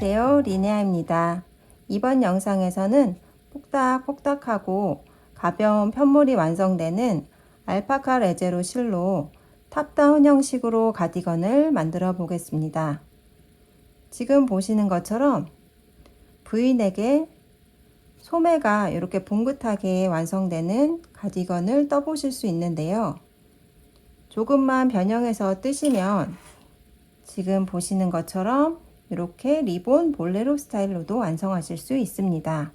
안녕하세요. 리네아입니다. 이번 영상에서는 뽁닥뽁닥하고 가벼운 편물이 완성되는 알파카 레제로 실로 탑다운 형식으로 가디건을 만들어 보겠습니다. 지금 보시는 것처럼 V넥에 소매가 이렇게 봉긋하게 완성되는 가디건을 떠보실 수 있는데요. 조금만 변형해서 뜨시면 지금 보시는 것처럼 이렇게 리본 볼레로 스타일로도 완성하실 수 있습니다.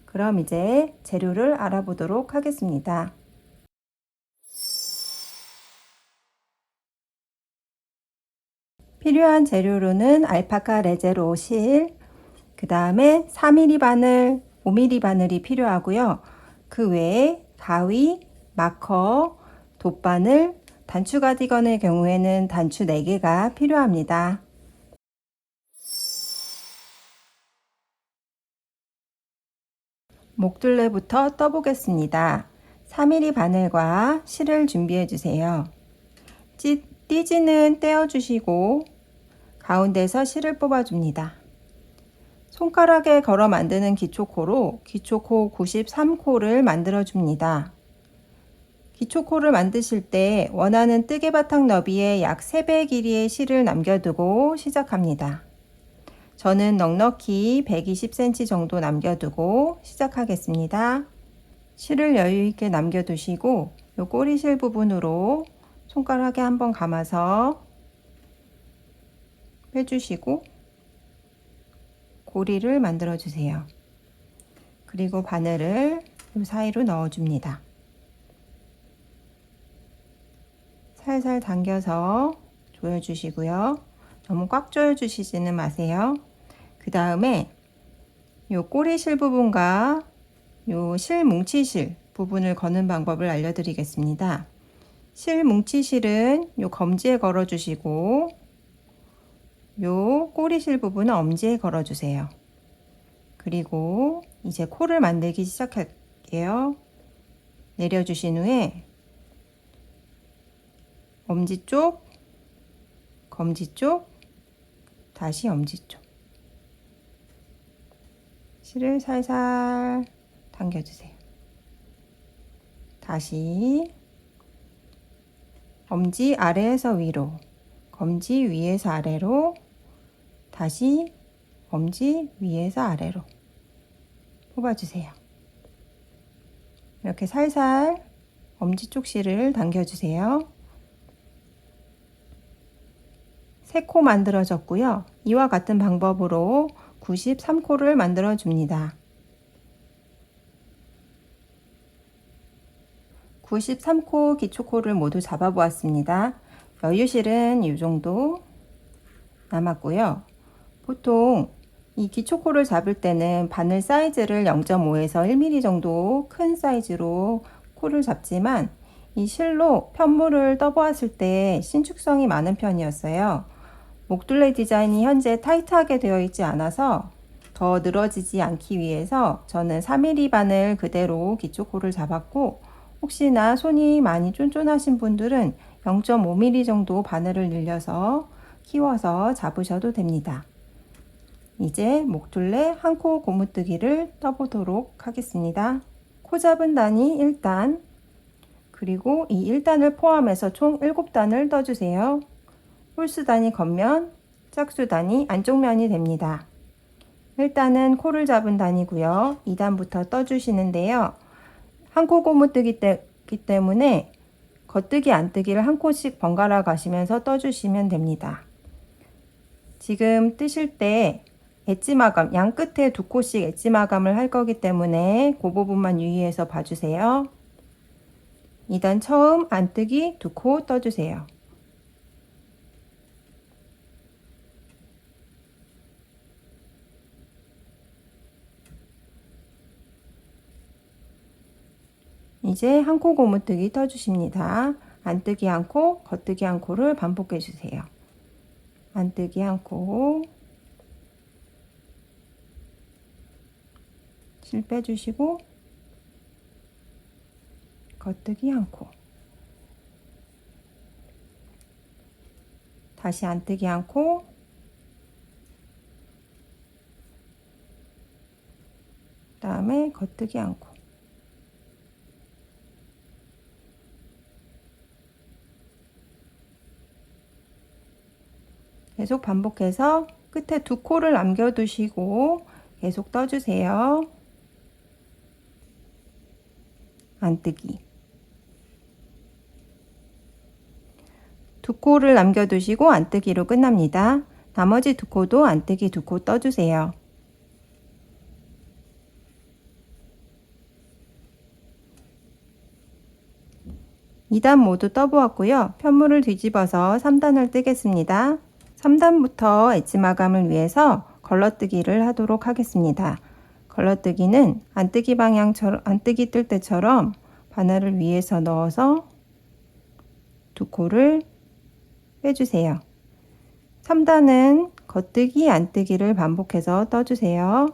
그럼 이제 재료를 알아보도록 하겠습니다. 필요한 재료로는 알파카 레제로 실, 그 다음에 4mm 바늘, 5mm 바늘이 필요하고요. 그 외에 가위, 마커, 돗바늘, 단추 가디건의 경우에는 단추 4개가 필요합니다. 목둘레부터 떠보겠습니다. 4mm 바늘과 실을 준비해 주세요. 띠지는 떼어주시고 가운데서 실을 뽑아줍니다. 손가락에 걸어 만드는 기초코로 기초코 93코를 만들어 줍니다. 기초코를 만드실 때 원하는 뜨개바탕 너비의 약 3배 길이의 실을 남겨두고 시작합니다. 저는 넉넉히 120cm 정도 남겨두고 시작하겠습니다. 실을 여유있게 남겨두시고 이 꼬리실 부분으로 손가락에 한번 감아서 빼주시고 고리를 만들어 주세요. 그리고 바늘을 이 사이로 넣어줍니다. 살살 당겨서 조여주시고요. 너무 꽉 조여주시지는 마세요. 그 다음에 이 꼬리실 부분과 이 실 뭉치실 부분을 거는 방법을 알려드리겠습니다. 실 뭉치실은 이 검지에 걸어주시고 이 꼬리실 부분은 엄지에 걸어주세요. 그리고 이제 코를 만들기 시작할게요. 내려주신 후에 엄지 쪽, 검지 쪽, 다시 엄지 쪽. 실을 살살 당겨주세요. 다시 엄지 아래에서 위로, 검지 위에서 아래로, 다시 엄지 위에서 아래로 뽑아주세요. 이렇게 살살 엄지 쪽 실을 당겨주세요. 3코 만들어졌고요. 이와 같은 방법으로 93코를 만들어 줍니다. 93코 기초코를 모두 잡아 보았습니다. 여유실은 이 정도 남았고요. 보통 이 기초코를 잡을 때는 바늘 사이즈를 0.5에서 1mm 정도 큰 사이즈로 코를 잡지만 이 실로 편물을 떠보았을 때 신축성이 많은 편이었어요. 목둘레 디자인이 현재 타이트하게 되어 있지 않아서 더 늘어지지 않기 위해서 저는 4mm 바늘 그대로 기초코를 잡았고, 혹시나 손이 많이 쫀쫀하신 분들은 0.5mm 정도 바늘을 늘려서 키워서 잡으셔도 됩니다. 이제 목둘레 한 코 고무뜨기를 떠보도록 하겠습니다. 코 잡은 단이 1단, 그리고 이 1단을 포함해서 총 7단을 떠주세요. 홀수단이 겉면, 짝수단이 안쪽면이 됩니다. 1단은 코를 잡은 단이고요. 2단부터 떠주시는데요. 한 코 고무뜨기 때문에 겉뜨기 안뜨기를 한 코씩 번갈아 가시면서 떠주시면 됩니다. 지금 뜨실 때 엣지 마감, 양 끝에 2코씩 엣지 마감을 할 거기 때문에 그 부분만 유의해서 봐주세요. 2단 처음 안뜨기 2코 떠주세요. 이제 한 코 고무뜨기 떠주십니다. 안뜨기 한 코, 겉뜨기 한 코를 반복해 주세요. 안뜨기 한 코, 실 빼주시고 겉뜨기 한 코, 다시 안뜨기 한 코, 다음에 겉뜨기 안고. 계속 반복해서 끝에 2코를 남겨두시고 계속 떠주세요. 안뜨기. 2코를 남겨두시고 안뜨기로 끝납니다. 나머지 2코도 안뜨기 2코 떠주세요. (2단) 모두 떠보았고요. 편물을 뒤집어서 3단을 뜨겠습니다. 3단부터 엣지 마감을 위해서 걸러뜨기를 하도록 하겠습니다. 걸러뜨기는 안뜨기 방향처럼, 안뜨기 뜰 때처럼 바늘을 위에서 넣어서 2코를 빼주세요. 3단은 겉뜨기, 안뜨기를 반복해서 떠주세요.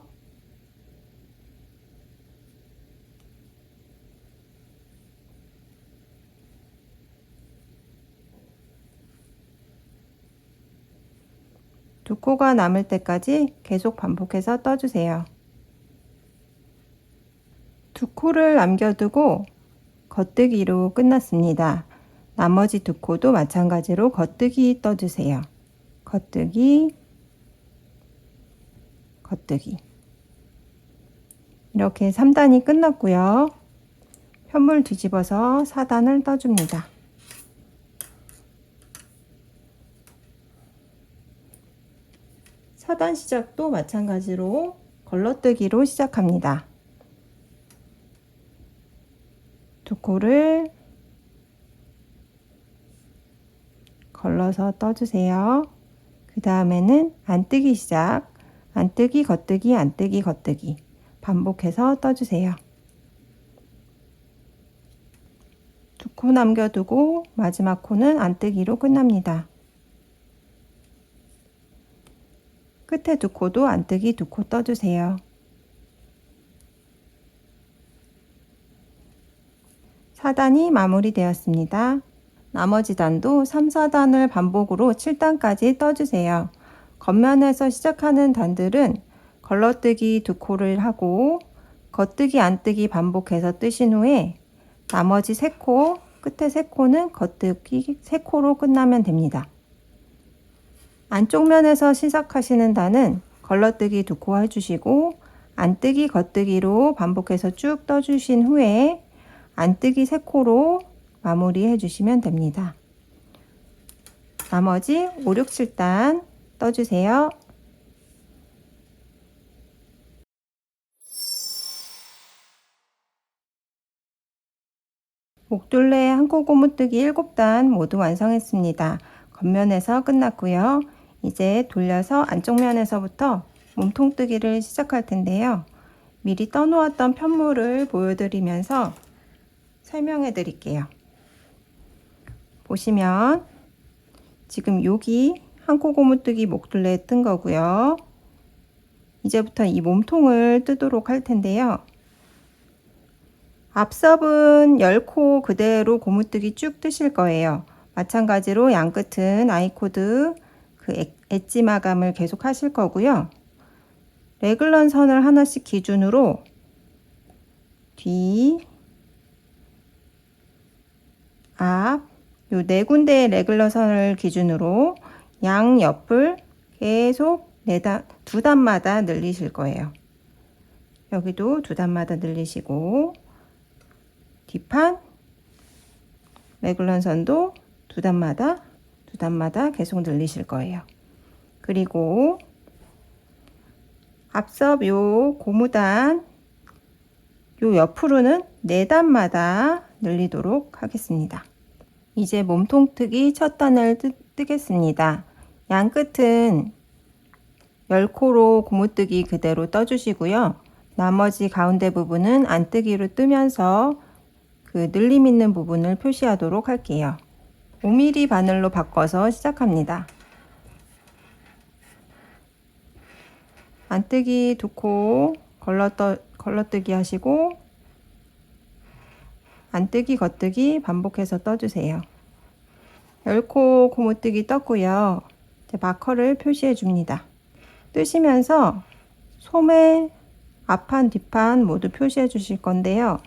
두 코가 남을 때까지 계속 반복해서 떠주세요. 2코를 남겨두고 겉뜨기로 끝났습니다. 나머지 2코도 마찬가지로 겉뜨기 떠주세요. 겉뜨기, 겉뜨기. 이렇게 3단이 끝났고요. 편물 뒤집어서 4단을 떠줍니다. 4단 시작도 마찬가지로 걸러뜨기로 시작합니다. 2코를 걸러서 떠주세요. 그 다음에는 안뜨기 시작. 안뜨기, 겉뜨기, 안뜨기, 겉뜨기. 반복해서 떠주세요. 2코 남겨두고 마지막 코는 안뜨기로 끝납니다. 끝에 2코도 안뜨기 2코 떠주세요. 4단이 마무리되었습니다. 나머지 단도 3, 4단을 반복으로 7단까지 떠주세요. 겉면에서 시작하는 단들은 걸러뜨기 2코를 하고 겉뜨기, 안뜨기 반복해서 뜨신 후에 나머지 3코, 끝에 3코는 겉뜨기 3코로 끝나면 됩니다. 안쪽 면에서 시작하시는 단은 걸러뜨기 2코 해주시고 안뜨기, 겉뜨기로 반복해서 쭉 떠주신 후에 안뜨기 3코로 마무리 해주시면 됩니다. 나머지 5, 6, 7단 떠주세요. 목둘레 한코 고무뜨기 7단 모두 완성했습니다. 겉면에서 끝났고요. 이제 돌려서 안쪽 면에서부터 몸통뜨기를 시작할 텐데요. 미리 떠놓았던 편물을 보여드리면서 설명해 드릴게요. 보시면 지금 여기 한코 고무뜨기 목둘레 뜬 거고요. 이제부터 이 몸통을 뜨도록 할 텐데요. 앞섭은 10코 그대로 고무뜨기 쭉 뜨실 거예요. 마찬가지로 양끝은 아이코드 그 엣지 마감을 계속 하실 거고요. 레글런 선을 하나씩 기준으로 뒤, 앞, 요 4군데의 레글러 선을 기준으로 양 옆을 계속 2단마다 늘리실 거예요. 여기도 2단마다 늘리시고 뒷판 레글런 선도 2단마다 계속 늘리실 거예요. 그리고 앞섭 요 고무단 요 옆으로는 4단마다 늘리도록 하겠습니다. 이제 몸통뜨기 첫 단을 뜨겠습니다. 양 끝은 10코로 고무뜨기 그대로 떠주시고요. 나머지 가운데 부분은 안뜨기로 뜨면서 그 늘림 있는 부분을 표시하도록 할게요. 5mm 바늘로 바꿔서 시작합니다. 안뜨기 2코 걸러뜨기 하시고 안뜨기, 겉뜨기 반복해서 떠주세요. 10코 고무뜨기 떴고요. 이제 마커를 표시해 줍니다. 뜨시면서 소매 앞판, 뒷판 모두 표시해 주실 건데요.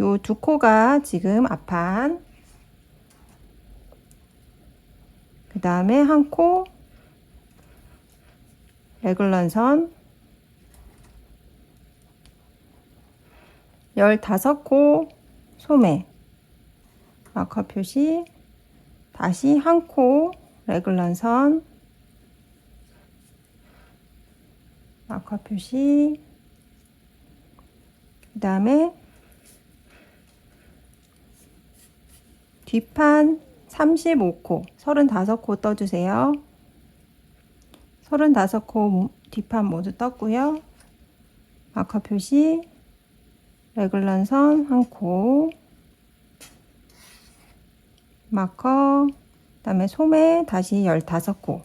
요 두 코가 지금 앞판, 그 다음에 한 코 레귤런 선, 15코 소매 마커 표시, 다시 한 코 레귤런 선 마커 표시, 그 다음에 뒷판 35코, 35코 떠주세요. 35코 뒷판 모두 떴고요. 마커 표시, 레귤런 선 한 코, 마커, 그 다음에 소매 다시 15코,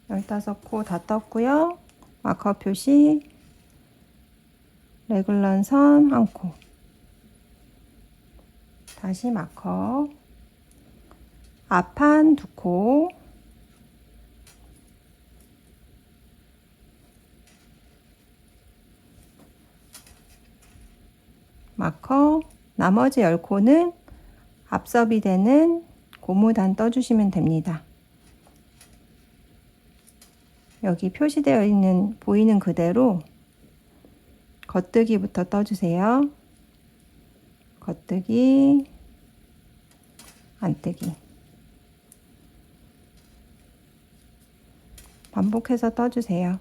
15코 다 떴고요. 마커 표시, 레귤런 선 한 코, 다시 마커, 앞판 2코, 마커, 나머지 10코는 앞섭이 되는 고무단 떠주시면 됩니다. 여기 표시되어 있는 보이는 그대로 겉뜨기부터 떠주세요. 겉뜨기, 안뜨기 반복해서 떠주세요.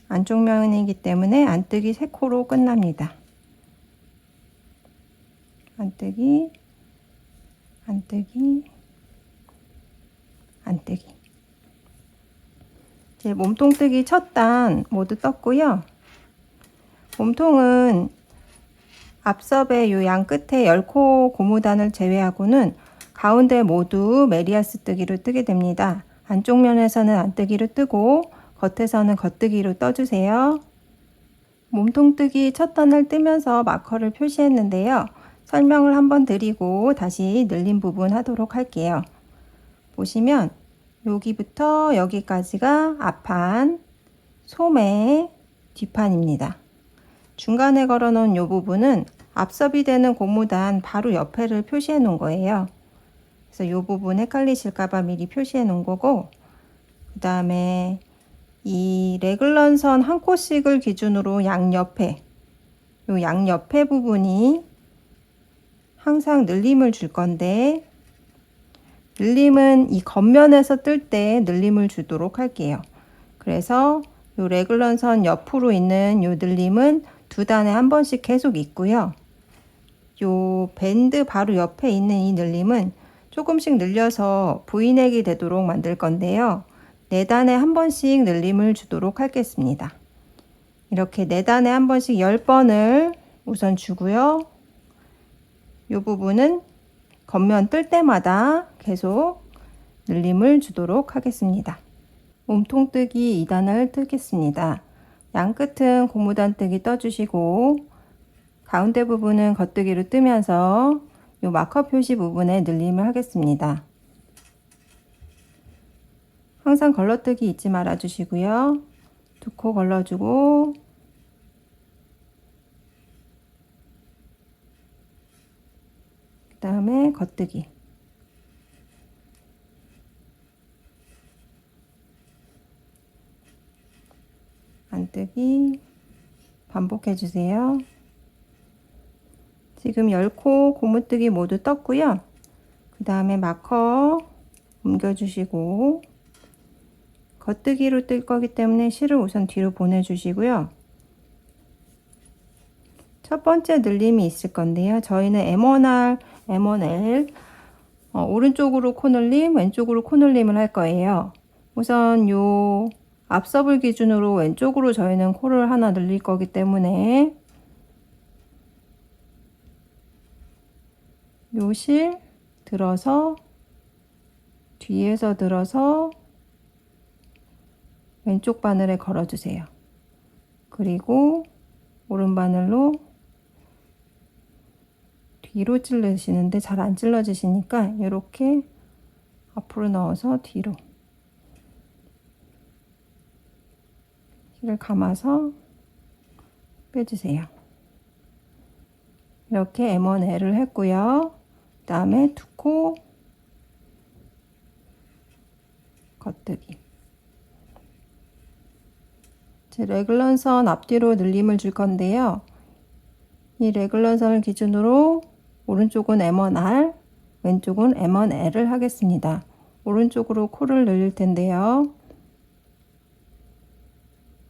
안쪽 면이기 때문에 안뜨기 3코로 끝납니다. 안뜨기, 안뜨기, 안뜨기. 이제 몸통뜨기 첫 단 모두 떴고요. 몸통은 앞섭의 요 양 끝에 10코 고무단을 제외하고는 가운데 모두 메리아스 뜨기로 뜨게 됩니다. 안쪽 면에서는 안뜨기로 뜨고 겉에서는 겉뜨기로 떠주세요. 몸통뜨기 첫 단을 뜨면서 마커를 표시했는데요. 설명을 한번 드리고 다시 늘린 부분 하도록 할게요. 보시면 여기부터 여기까지가 앞판, 소매, 뒷판입니다. 중간에 걸어 놓은 이 부분은 앞섭이 되는 고무단 바로 옆에를 표시해 놓은 거예요. 그래서 이 부분 헷갈리실까봐 미리 표시해 놓은 거고, 그 다음에 이 레귤런 선 한 코씩을 기준으로 양옆에, 이 양옆에 부분이 항상 늘림을 줄 건데, 늘림은 이 겉면에서 뜰 때 늘림을 주도록 할게요. 그래서 이 레귤런 선 옆으로 있는 이 늘림은 두 단에 한 번씩 계속 있고요. 요 밴드 바로 옆에 있는 이 늘림은 조금씩 늘려서 V넥이 되도록 만들 건데요. 4단에 한 번씩 늘림을 주도록 하겠습니다. 이렇게 4단에 한 번씩 10번을 우선 주고요. 이 부분은 겉면 뜰 때마다 계속 늘림을 주도록 하겠습니다. 몸통뜨기 2단을 뜨겠습니다. 양 끝은 고무단 뜨기 떠주시고 가운데 부분은 겉뜨기로 뜨면서 이 마커 표시 부분에 늘림을 하겠습니다. 항상 걸러뜨기 잊지 말아 주시고요. 2코 걸러주고 그 다음에 겉뜨기, 안뜨기 반복해 주세요. 지금 10코 고무뜨기 모두 떴고요. 그 다음에 마커 옮겨 주시고 겉뜨기로 뜰 거기 때문에 실을 우선 뒤로 보내 주시고요. 첫 번째 늘림이 있을 건데요. 저희는 M1R, M1L 오른쪽으로 코늘림, 왼쪽으로 코늘림을 할 거예요. 우선 요 앞섭을 기준으로 왼쪽으로 저희는 코를 하나 늘릴 거기 때문에 요 실 들어서 뒤에서 들어서 왼쪽 바늘에 걸어 주세요. 그리고 오른 바늘로 뒤로 찔러지시는데 잘 안 찔러지시니까 이렇게 앞으로 넣어서 뒤로 실을 감아서 빼주세요. 이렇게 M1L을 했고요. 그 다음에 두 코 겉뜨기. 이제 레글런 선 앞뒤로 늘림을 줄 건데요. 이 레글런 선을 기준으로 오른쪽은 M1R, 왼쪽은 M1L을 하겠습니다. 오른쪽으로 코를 늘릴 텐데요.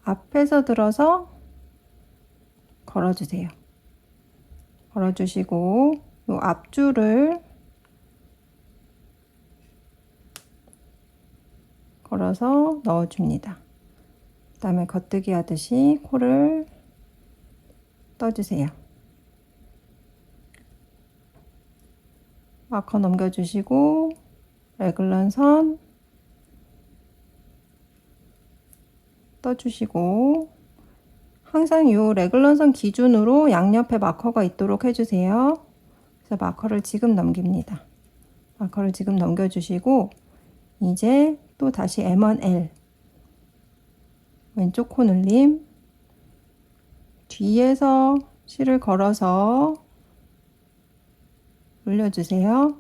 앞에서 들어서 걸어주세요. 걸어주시고 이 앞줄을 걸어서 넣어줍니다. 그 다음에 겉뜨기 하듯이 코를 떠주세요. 마커 넘겨주시고 레글런 선 떠주시고 항상 이 레글런 선 기준으로 양옆에 마커가 있도록 해주세요. 그래서 마커를 지금 넘깁니다. 마커를 지금 넘겨주시고 이제 또 다시 M1L 왼쪽 코 늘림 뒤에서 실을 걸어서 올려주세요.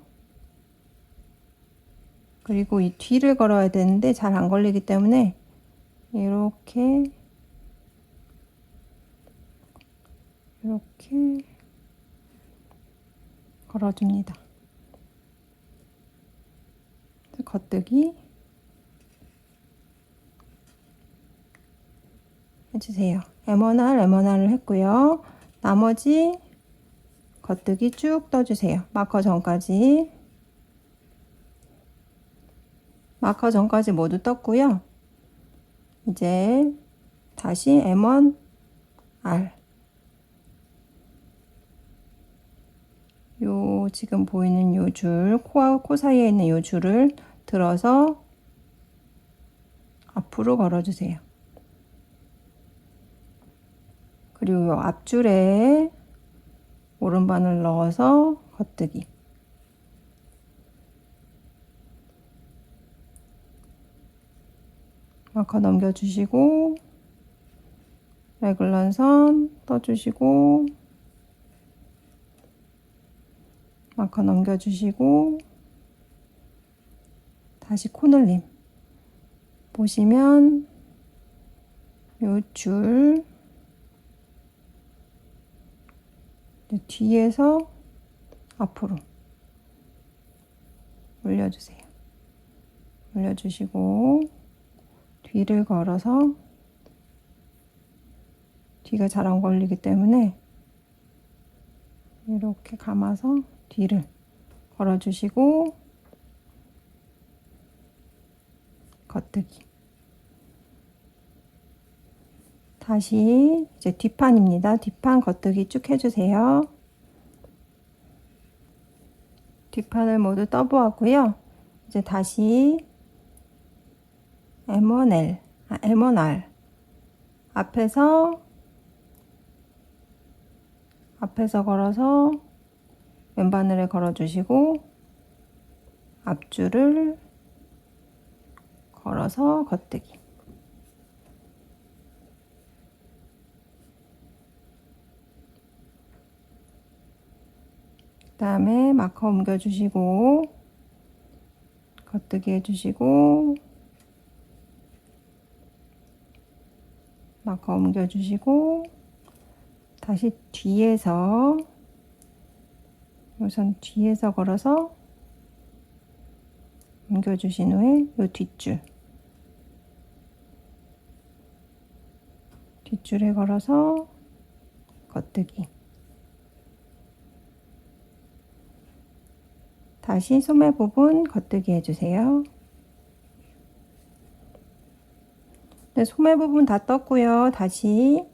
그리고 이 뒤를 걸어야 되는데 잘 안 걸리기 때문에 이렇게 걸어줍니다. 겉뜨기 해주세요. M1R, M1R을 했고요. 나머지 겉뜨기 쭉 떠주세요. 마커 전까지. 마커 전까지 모두 떴고요. 이제 다시 M1R 요 지금 보이는 요 줄, 코와 코 사이에 있는 요 줄을 들어서 앞으로 걸어주세요. 그리고 요 앞줄에 오른바늘 넣어서 겉뜨기. 마커 넘겨주시고 레글런 선 떠주시고 마커 넘겨주시고 다시 코늘림 보시면 요 줄 뒤에서 앞으로 올려주세요. 올려주시고 뒤를 걸어서 뒤가 잘 안 걸리기 때문에 이렇게 감아서 뒤를 걸어주시고 겉뜨기. 다시 이제 뒷판입니다. 뒷판 겉뜨기 쭉 해주세요. 뒷판을 모두 떠보았고요. 이제 다시 M1L, M1R 앞에서 걸어서 왼바늘에 걸어주시고 앞줄을 걸어서 겉뜨기. 그 다음에 마커 옮겨주시고 겉뜨기 해주시고 마커 옮겨주시고 다시 뒤에서 우선 뒤에서 걸어서 옮겨주신 후에 요 뒷줄에 걸어서 겉뜨기. 다시 소매 부분 겉뜨기 해주세요. 네, 소매 부분 다 떴고요. 다시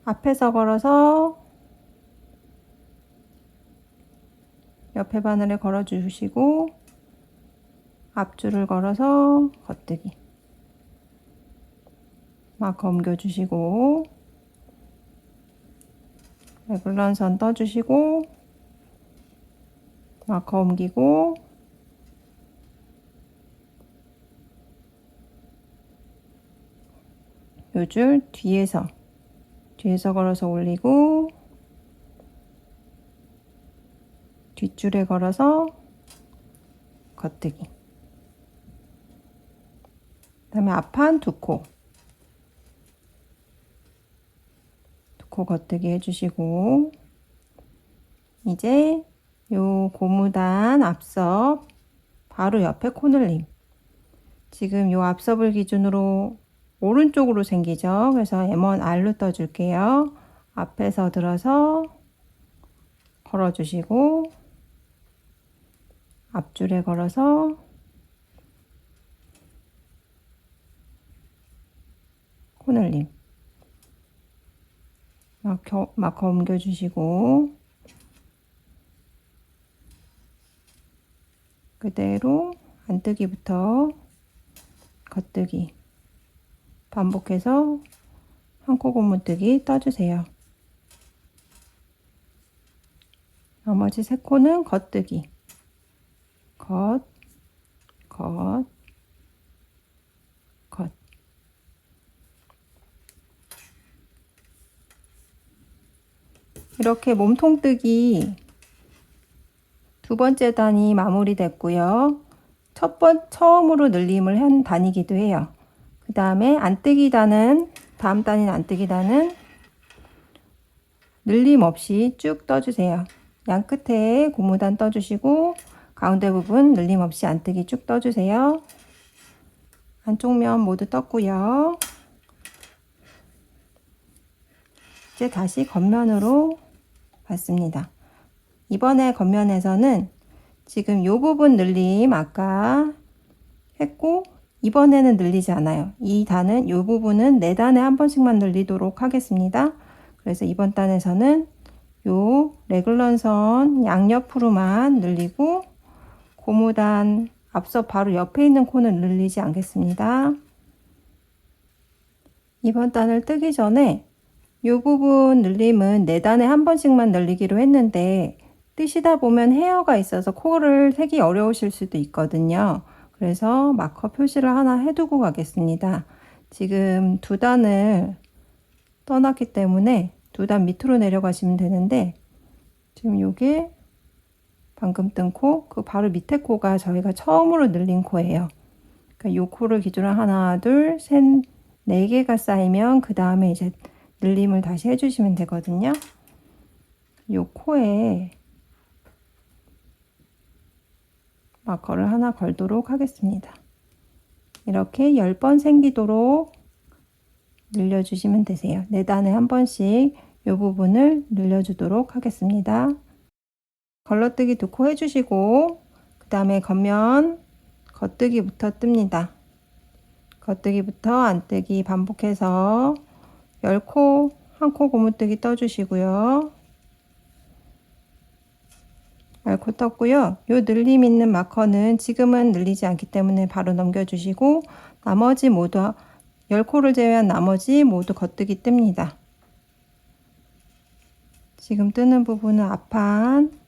앞에서 걸어서 옆에 바늘에 걸어 주시고 앞줄을 걸어서 겉뜨기. 마커 옮겨 주시고 레글런 선 떠 주시고 마커 옮기고 요 줄 뒤에서 걸어서 올리고 뒷줄에 걸어서 겉뜨기. 그다음에 앞판 두 코 겉뜨기 해주시고, 이제 요 고무단 앞섭 바로 옆에 코늘림. 지금 요 앞섭을 기준으로 오른쪽으로 생기죠. 그래서 M1R로 떠줄게요. 앞에서 들어서 걸어주시고, 앞줄에 걸어서 코늘림. 마커 옮겨주시고, 그대로 안뜨기부터 겉뜨기 반복해서 한 코 고무뜨기 떠주세요. 나머지 세 코는 겉뜨기, 겉, 겉, 겉. 이렇게 몸통뜨기 두 번째 단이 마무리됐고요. 처음으로 늘림을 한 단이기도 해요. 그 다음에 안뜨기 단은, 다음 단인 안뜨기 단은 늘림 없이 쭉 떠주세요. 양 끝에 고무단 떠주시고, 가운데 부분 늘림 없이 안뜨기 쭉 떠주세요. 안쪽 면 모두 떴고요. 이제 다시 겉면으로 받습니다. 이번에 겉면에서는 지금 요 부분 늘림 아까 했고, 이번에는 늘리지 않아요. 이 단은 요 부분은 4단에 한 번씩만 늘리도록 하겠습니다. 그래서 이번 단에서는 요 레글런 선 양옆으로만 늘리고, 고무단 앞서 바로 옆에 있는 코는 늘리지 않겠습니다. 이번 단을 뜨기 전에 이 부분 늘림은 4단에 한 번씩만 늘리기로 했는데, 뜨시다 보면 헤어가 있어서 코를 세기 어려우실 수도 있거든요. 그래서 마커 표시를 하나 해두고 가겠습니다. 지금 2단을 떠났기 때문에 2단 밑으로 내려가시면 되는데, 지금 요게 방금 뜬 코, 그 바로 밑에 코가 저희가 처음으로 늘린 코예요. 그러니까 요 코를 기준으로 하나, 둘, 셋, 4개가 쌓이면 그 다음에 이제 늘림을 다시 해주시면 되거든요. 요 코에 마커를 하나 걸도록 하겠습니다. 이렇게 10번 생기도록 늘려주시면 되세요. 4단에 한 번씩 이 부분을 늘려주도록 하겠습니다. 걸러뜨기 2코 해주시고, 그 다음에 겉면 겉뜨기부터 뜹니다. 겉뜨기부터 안뜨기 반복해서 10코, 1코 고무뜨기 떠주시고요. 10코 떴고요. 요 늘림 있는 마커는 지금은 늘리지 않기 때문에 바로 넘겨주시고, 나머지 모두 10코를 제외한 나머지 모두 겉뜨기 뜹니다. 지금 뜨는 부분은 앞판,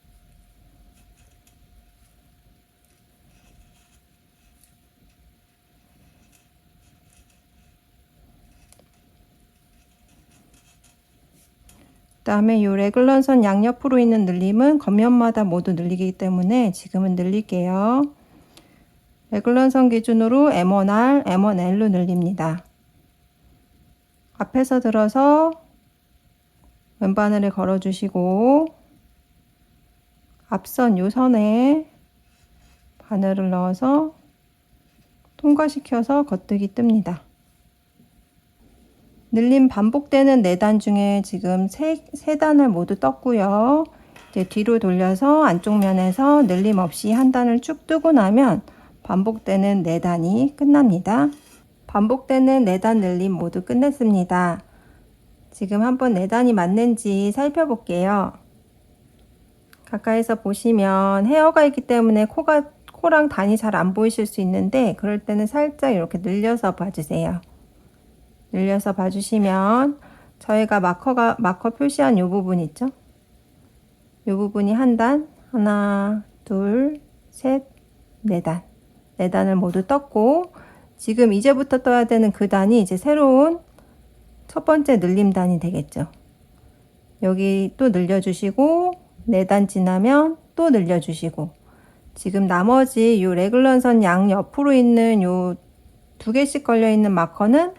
그 다음에 이 레글런 선 양옆으로 있는 늘림은 겉면마다 모두 늘리기 때문에 지금은 늘릴게요. 레글런 선 기준으로 M1R, M1L로 늘립니다. 앞에서 들어서 왼바늘에 걸어주시고, 앞선 요 선에 바늘을 넣어서 통과시켜서 겉뜨기 뜹니다. 늘림 반복되는 4단 중에 지금 3단을 모두 떴고요. 이제 뒤로 돌려서 안쪽 면에서 늘림 없이 한 단을 쭉 뜨고 나면 반복되는 4단이 끝납니다. 반복되는 4단 늘림 모두 끝냈습니다. 지금 한번 4단이 맞는지 살펴볼게요. 가까이서 보시면 헤어가 있기 때문에 코랑 단이 잘 안 보이실 수 있는데, 그럴 때는 살짝 이렇게 늘려서 봐주세요. 늘려서 봐주시면 저희가 마커 표시한 이 부분 있죠? 이 부분이 한 단, 하나, 둘, 셋, 4단. 4단을 모두 떴고, 지금 이제부터 떠야 되는 그 단이 이제 새로운 첫 번째 늘림단이 되겠죠. 여기 또 늘려주시고 4단 지나면 또 늘려주시고, 지금 나머지 요 레귤런 선 양 옆으로 있는 요 2개씩 걸려 있는 마커는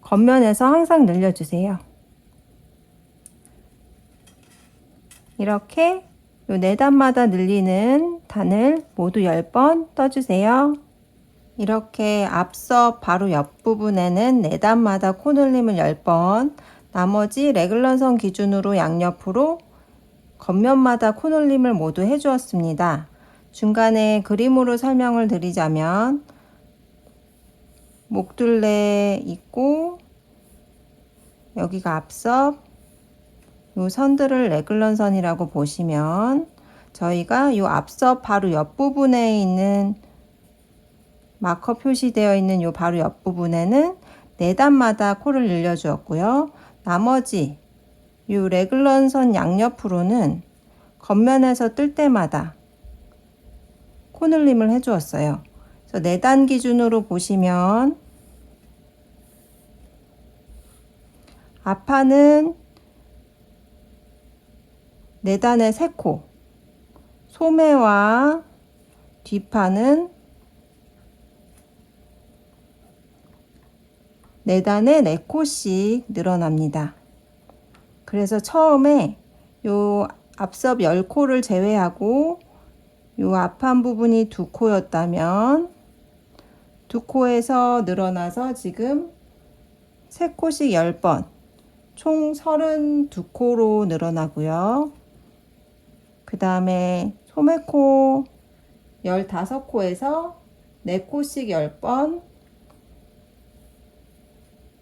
겉면에서 항상 늘려주세요. 이렇게 요 4단마다 늘리는 단을 모두 10번 떠주세요. 이렇게 앞서 바로 옆부분에는 4단마다 코늘림을 10번, 나머지 레귤런 선 기준으로 양옆으로 겉면마다 코늘림을 모두 해주었습니다. 중간에 그림으로 설명을 드리자면 목둘레 있고 여기가 앞섭, 요 선들을 레귤런 선이라고 보시면 저희가 요 앞섭 바로 옆부분에 있는 마커 표시되어 있는 요 바로 옆부분에는 4단마다 코를 늘려 주었고요. 나머지 요 레귤런 선 양옆으로는 겉면에서 뜰 때마다 코늘림을 해 주었어요. 그래서 4단 기준으로 보시면 앞판은 4단에 3코, 소매와 뒷판은 4단에 4코씩 늘어납니다. 그래서 처음에 요 앞섭 10코를 제외하고 요 앞판 부분이 2코였다면 2코에서 늘어나서 지금 3코씩 10번, 총 32코로 늘어나고요. 그 다음에 소매코 15코에서 4코씩 10번,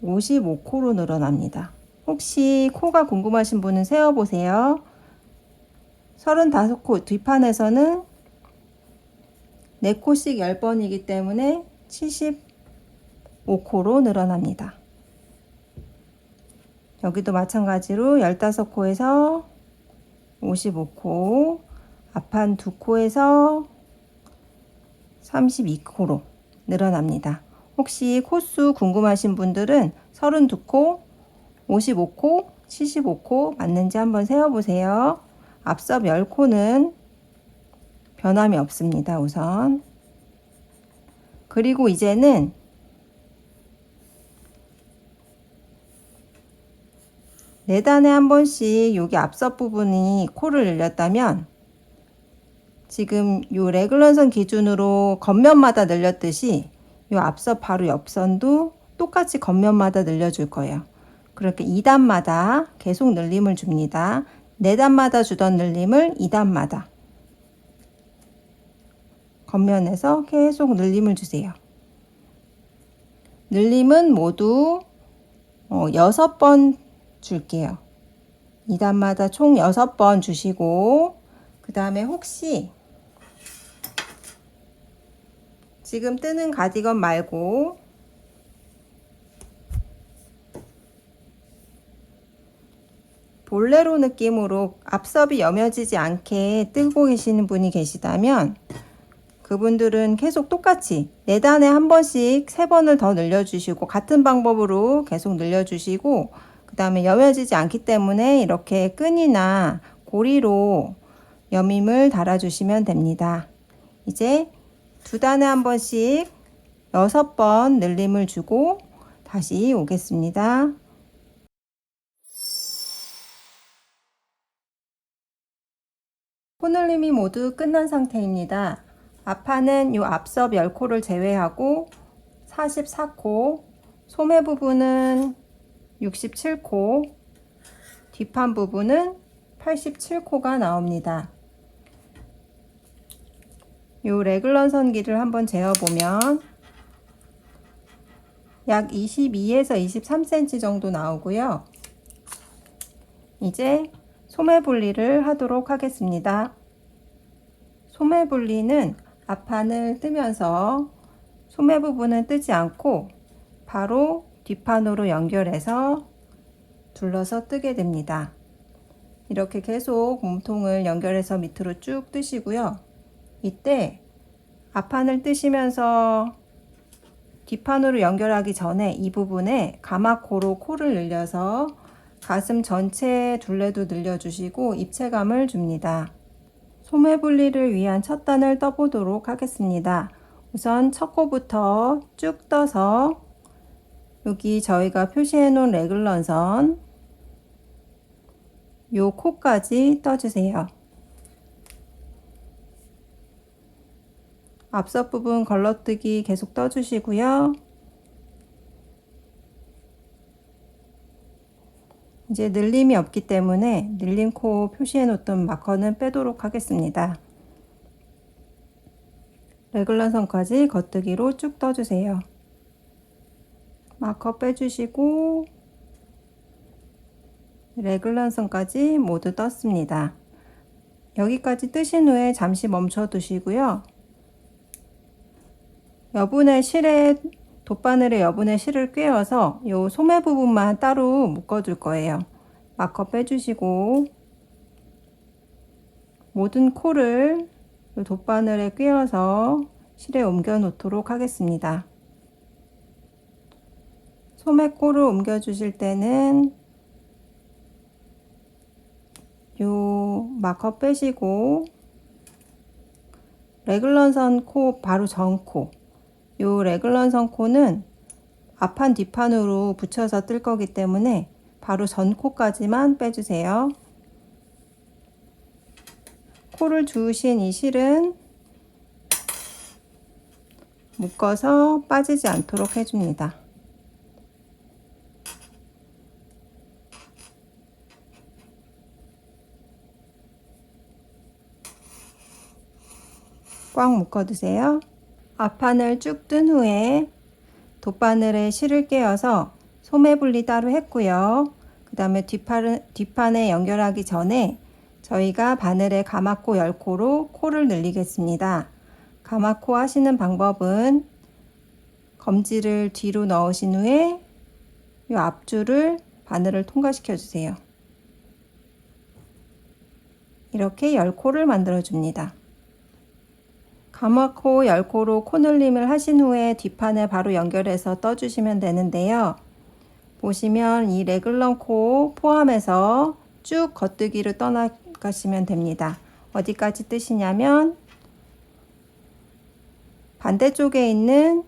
55코로 늘어납니다. 혹시 코가 궁금하신 분은 세어보세요. 35코 뒷판에서는 4코씩 10번이기 때문에 75코로 늘어납니다. 여기도 마찬가지로 15코에서 55코, 앞판 2코에서 32코로 늘어납니다. 혹시 코수 궁금하신 분들은 32코, 55코, 75코 맞는지 한번 세어보세요. 앞섭 10코는 변함이 없습니다. 우선. 그리고 이제는 네 단에 한 번씩 여기 앞섭 부분이 코를 늘렸다면 지금 요 레귤런 선 기준으로 겉면마다 늘렸듯이 요 앞섭 바로 옆선도 똑같이 겉면마다 늘려줄 거예요. 그렇게 2단마다 계속 늘림을 줍니다. 4단마다 주던 늘림을 2단마다 겉면에서 계속 늘림을 주세요. 늘림은 모두 6번 줄게요. 2단마다 총 6번 주시고, 그 다음에 혹시 지금 뜨는 가디건 말고 볼레로 느낌으로 앞섭이 여며지지 않게 뜨고 계시는 분이 계시다면 그분들은 계속 똑같이 4단에 한 번씩 3번을 더 늘려주시고 같은 방법으로 계속 늘려주시고, 그 다음에 여며지지 않기 때문에 이렇게 끈이나 고리로 여밈을 달아주시면 됩니다. 이제 2단에 한 번씩 6번 늘림을 주고 다시 오겠습니다. 코늘림이 모두 끝난 상태입니다. 앞판은 요 앞섭 10코를 제외하고 44코, 소매 부분은 67코, 뒷판 부분은 87코가 나옵니다. 요 레귤런 선기를 한번 재어보면 약 22에서 23cm 정도 나오고요. 이제 소매 분리를 하도록 하겠습니다. 소매 분리는 앞판을 뜨면서 소매 부분은 뜨지 않고 바로 뒷판으로 연결해서 둘러서 뜨게 됩니다. 이렇게 계속 몸통을 연결해서 밑으로 쭉 뜨시고요. 이때 앞판을 뜨시면서 뒷판으로 연결하기 전에 이 부분에 가마코로 코를 늘려서 가슴 전체 둘레도 늘려주시고 입체감을 줍니다. 소매 분리를 위한 첫 단을 떠보도록 하겠습니다. 우선 첫 코부터 쭉 떠서 여기 저희가 표시해 놓은 레글런 선, 요 코까지 떠주세요. 앞서 부분 걸러뜨기 계속 떠주시고요. 이제 늘림이 없기 때문에 늘린 코 표시해 놓던 마커는 빼도록 하겠습니다. 레글런 선까지 겉뜨기로 쭉 떠주세요. 마커 빼주시고 레글런 선까지 모두 떴습니다. 여기까지 뜨신 후에 잠시 멈춰 두시고요. 여분의 실에 돗바늘에 여분의 실을 꿰어서 요 소매 부분만 따로 묶어 줄 거예요. 마커 빼주시고 모든 코를 요 돗바늘에 꿰어서 실에 옮겨 놓도록 하겠습니다. 소매 코를 옮겨 주실 때는 요 마커 빼시고 레글런 선 코 바로 전 코, 요 레글런 선 코는 앞판 뒷판으로 붙여서 뜰 거기 때문에 바로 전 코까지만 빼주세요. 코를 주우신 이 실은 묶어서 빠지지 않도록 해줍니다. 꽉 묶어두세요. 앞판을 쭉 뜬 후에 돗바늘에 실을 꿰어서 소매 분리 따로 했고요. 그 다음에 뒷판에 연결하기 전에 저희가 바늘에 가마코 10코로 코를 늘리겠습니다. 가마코 하시는 방법은 검지를 뒤로 넣으신 후에 이 앞줄을 바늘을 통과시켜 주세요. 이렇게 10코를 만들어 줍니다. 가마코 10코로 코늘림을 하신 후에 뒷판에 바로 연결해서 떠주시면 되는데요. 보시면 이 레글런 코 포함해서 쭉 겉뜨기로 떠나가시면 됩니다. 어디까지 뜨시냐면 반대쪽에 있는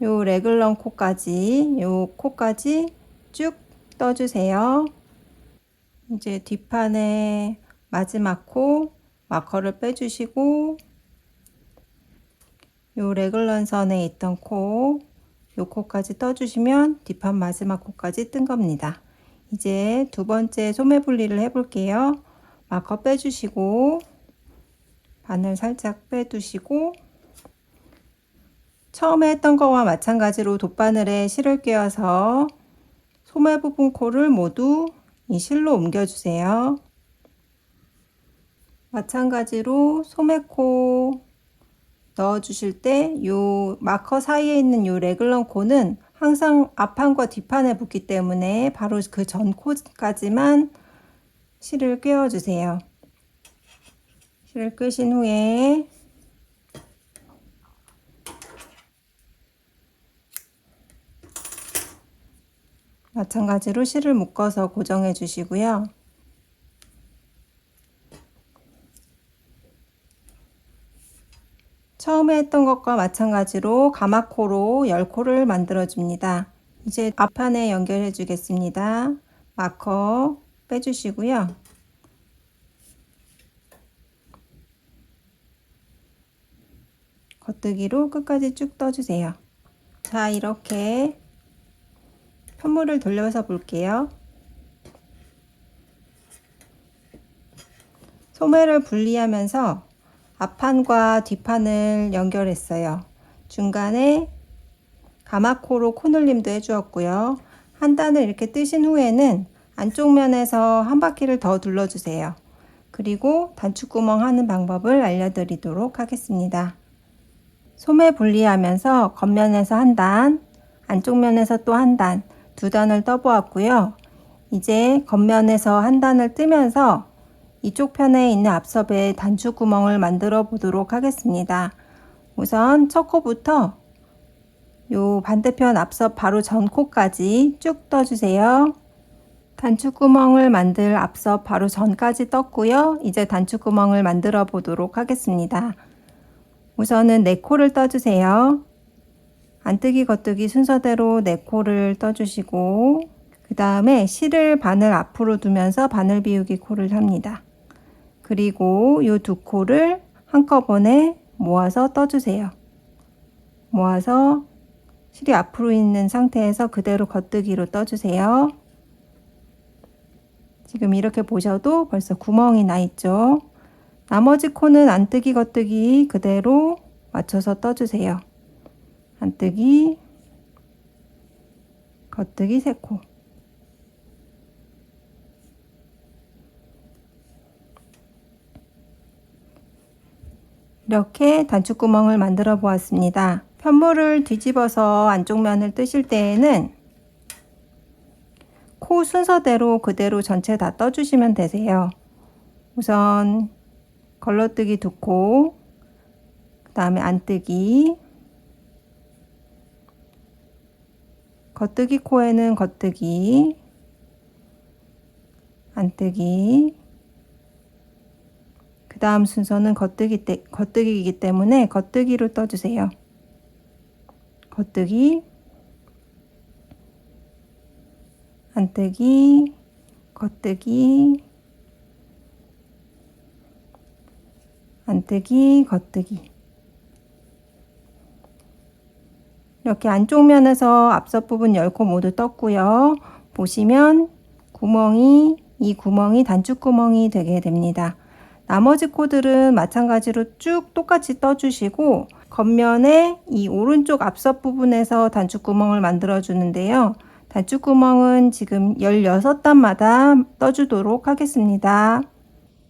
요 레글런 코까지, 요 코까지 쭉 떠주세요. 이제 뒷판에 마지막 코 마커를 빼주시고 요 레글런 선에 있던 코, 요 코까지 떠주시면 뒷판 마지막 코까지 뜬 겁니다. 이제 두 번째 소매 분리를 해볼게요. 마커 빼주시고 바늘 살짝 빼두시고 처음에 했던 거와 마찬가지로 돗바늘에 실을 꿰어서 소매 부분 코를 모두 이 실로 옮겨주세요. 마찬가지로 소매코 넣어주실 때 요 마커 사이에 있는 요 레글런 코는 항상 앞판과 뒷판에 붙기 때문에 바로 그 전 코까지만 실을 꿰어주세요. 실을 꿰신 후에 마찬가지로 실을 묶어서 고정해 주시고요. 처음에 했던 것과 마찬가지로 가마코로 10코를 만들어 줍니다. 이제 앞판에 연결해 주겠습니다. 마커 빼주시고요. 겉뜨기로 끝까지 쭉 떠주세요. 자, 이렇게 편물을 돌려서 볼게요. 소매를 분리하면서 앞판과 뒷판을 연결했어요. 중간에 가마코로 코늘림도 해주었고요. 한 단을 이렇게 뜨신 후에는 안쪽 면에서 한 바퀴를 더 둘러주세요. 그리고 단추구멍 하는 방법을 알려드리도록 하겠습니다. 소매 분리하면서 겉면에서 한 단, 안쪽 면에서 또 한 단, 두 단을 떠보았고요. 이제 겉면에서 한 단을 뜨면서 이쪽 편에 있는 앞섭에 단추구멍을 만들어 보도록 하겠습니다. 우선 첫 코부터 요 반대편 앞서 바로 전 코까지 쭉 떠주세요. 단추구멍을 만들 앞서 바로 전까지 떴고요. 이제 단추구멍을 만들어 보도록 하겠습니다. 우선은 4코를 떠주세요. 안뜨기 겉뜨기 순서대로 4코를 떠주시고 그 다음에 실을 바늘 앞으로 두면서 바늘 비우기 코를 합니다. 그리고 이 2코를 한꺼번에 모아서 떠주세요. 모아서 실이 앞으로 있는 상태에서 그대로 겉뜨기로 떠주세요. 지금 이렇게 보셔도 벌써 구멍이 나 있죠. 나머지 코는 안뜨기 겉뜨기 그대로 맞춰서 떠주세요. 안뜨기 겉뜨기 3코. 이렇게 단추구멍을 만들어 보았습니다. 편물을 뒤집어서 안쪽 면을 뜨실 때에는 코 순서대로 그대로 전체 다 떠주시면 되세요. 우선 걸러뜨기 2코, 그 다음에 안뜨기, 겉뜨기 코에는 겉뜨기, 안뜨기, 그 다음 순서는 겉뜨기이기 때문에 겉뜨기로 떠주세요. 겉뜨기, 안뜨기, 겉뜨기, 안뜨기, 겉뜨기. 이렇게 안쪽 면에서 앞서 부분 10코 모두 떴고요. 보시면 이 구멍이 단추구멍이 되게 됩니다. 나머지 코들은 마찬가지로 쭉 똑같이 떠주시고 겉면에 이 오른쪽 앞서 부분에서 단추구멍을 만들어 주는데요. 단추구멍은 지금 16단마다 떠주도록 하겠습니다.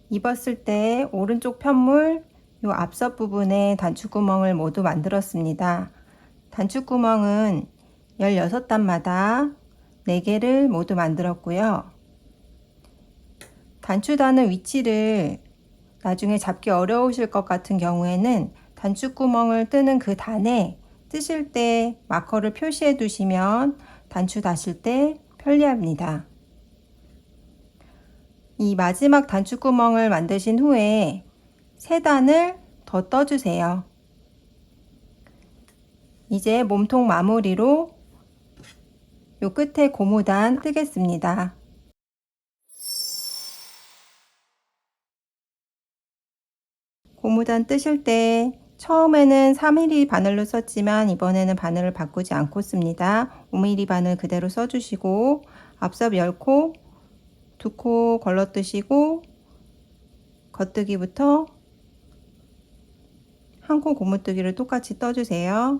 입었을 때 오른쪽 편물 이 앞서 부분에 단추구멍을 모두 만들었습니다. 단추구멍은 16단마다 4개를 모두 만들었고요. 단추 다는 위치를 나중에 잡기 어려우실 것 같은 경우에는 단추구멍을 뜨는 그 단에 뜨실 때 마커를 표시해 두시면 단추 다실 때 편리합니다. 이 마지막 단추구멍을 만드신 후에 3단을 더 떠주세요. 이제 몸통 마무리로 요 끝에 고무단 뜨겠습니다. 고무단 뜨실 때 처음에는 3mm 바늘로 썼지만 이번에는 바늘을 바꾸지 않고 씁니다. 5mm 바늘 그대로 써주시고 앞섭 10코 2코 걸러뜨시고 겉뜨기부터 1코 고무뜨기를 똑같이 떠주세요.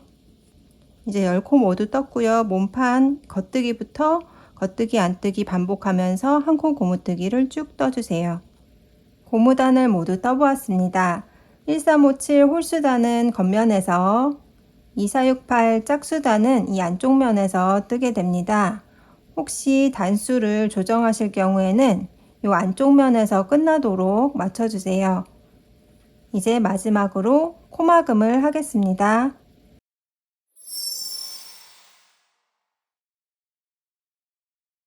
이제 10코 모두 떴고요. 몸판 겉뜨기부터 겉뜨기 안뜨기 반복하면서 1코 고무뜨기를 쭉 떠주세요. 고무단을 모두 떠보았습니다. 1357 홀수단은 겉면에서 2468 짝수단은 이 안쪽 면에서 뜨게 됩니다. 혹시 단수를 조정하실 경우에는 이 안쪽 면에서 끝나도록 맞춰주세요. 이제 마지막으로 코막음을 하겠습니다.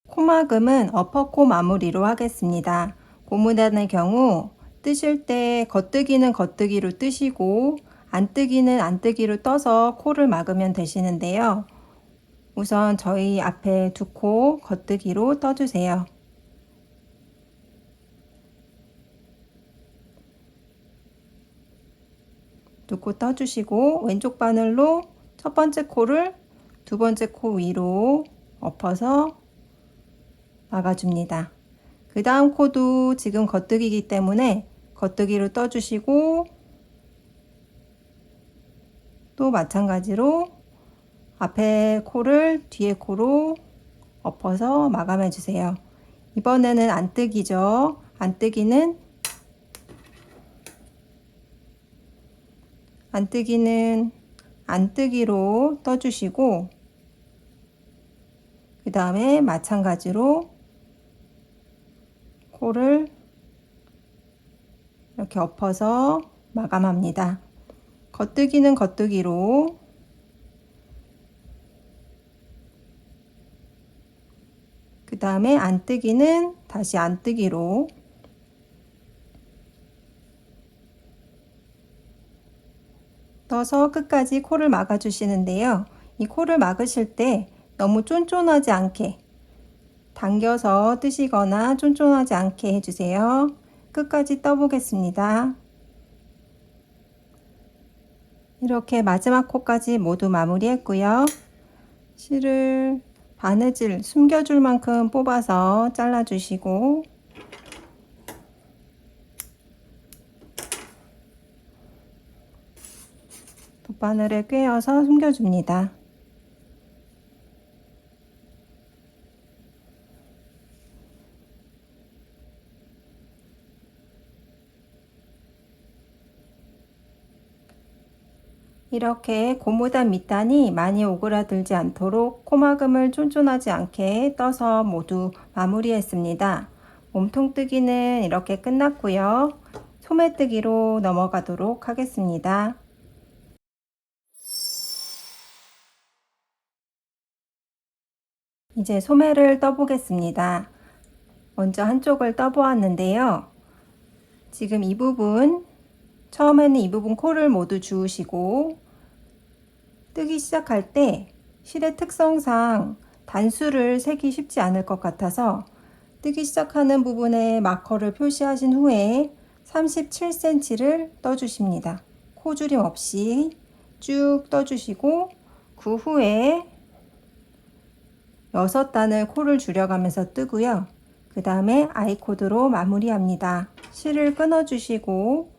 코막음은 어퍼코 마무리로 하겠습니다. 고무단의 경우 뜨실 때 겉뜨기는 겉뜨기로 뜨시고 안뜨기는 안뜨기로 떠서 코를 막으면 되시는데요. 우선 저희 앞에 2코 겉뜨기로 떠주세요. 두 코 떠주시고 왼쪽 바늘로 첫 번째 코를 두 번째 코 위로 엎어서 막아줍니다. 그 다음 코도 지금 겉뜨기이기 때문에 겉뜨기로 떠주시고 또 마찬가지로 앞에 코를 뒤에 코로 엎어서 마감해 주세요. 이번에는 안뜨기죠. 안뜨기는 안뜨기로 떠주시고 그 다음에 마찬가지로 코를 이렇게 엎어서 마감합니다. 겉뜨기는 겉뜨기로 다음에 안뜨기는 다시 안뜨기로 떠서 끝까지 코를 막아 주시는데요. 이 코를 막으실 때 너무 쫀쫀하지 않게 당겨서 뜨시거나 쫀쫀하지 않게 해주세요. 끝까지 떠보겠습니다. 이렇게 마지막 코까지 모두 마무리했고요. 실을 바느질 숨겨줄 만큼 뽑아서 잘라주시고 돗바늘에 꿰어서 숨겨줍니다. 이렇게 고무단 밑단이 많이 오그라들지 않도록 코막음을 쫀쫀하지 않게 떠서 모두 마무리했습니다. 몸통뜨기는 이렇게 끝났고요. 소매뜨기로 넘어가도록 하겠습니다. 이제 소매를 떠보겠습니다. 먼저 한쪽을 떠보았는데요. 지금 이 부분, 처음에는 이 부분 코를 모두 주우시고 뜨기 시작할 때 실의 특성상 단수를 세기 쉽지 않을 것 같아서 뜨기 시작하는 부분에 마커를 표시하신 후에 37cm를 떠주십니다. 코줄임 없이 쭉 떠주시고 그 후에 6단을 코를 줄여가면서 뜨고요. 그 다음에 아이코드로 마무리합니다. 실을 끊어주시고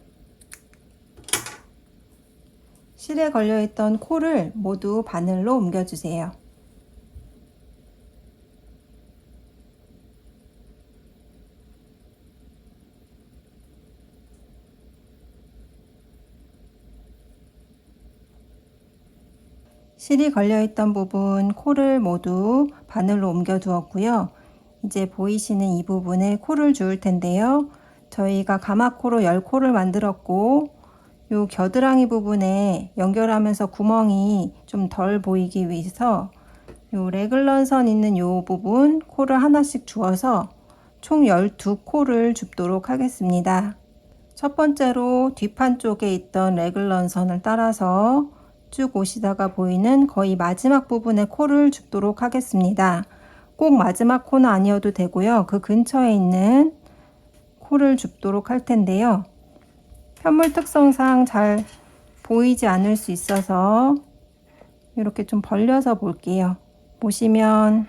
실에 걸려있던 코를 모두 바늘로 옮겨주세요. 실이 걸려있던 부분 코를 모두 바늘로 옮겨 두었고요. 이제 보이시는 이 부분에 코를 주울 텐데요. 저희가 가마코로 10코를 만들었고 요 겨드랑이 부분에 연결하면서 구멍이 좀 덜 보이기 위해서 요 레글런 선 있는 요 부분 코를 하나씩 주어서 총 12코를 줍도록 하겠습니다. 첫 번째로 뒷판 쪽에 있던 레글런 선을 따라서 쭉 오시다가 보이는 거의 마지막 부분에 코를 줍도록 하겠습니다. 꼭 마지막 코는 아니어도 되고요. 그 근처에 있는 코를 줍도록 할 텐데요. 편물 특성상 잘 보이지 않을 수 있어서 이렇게 좀 벌려서 볼게요. 보시면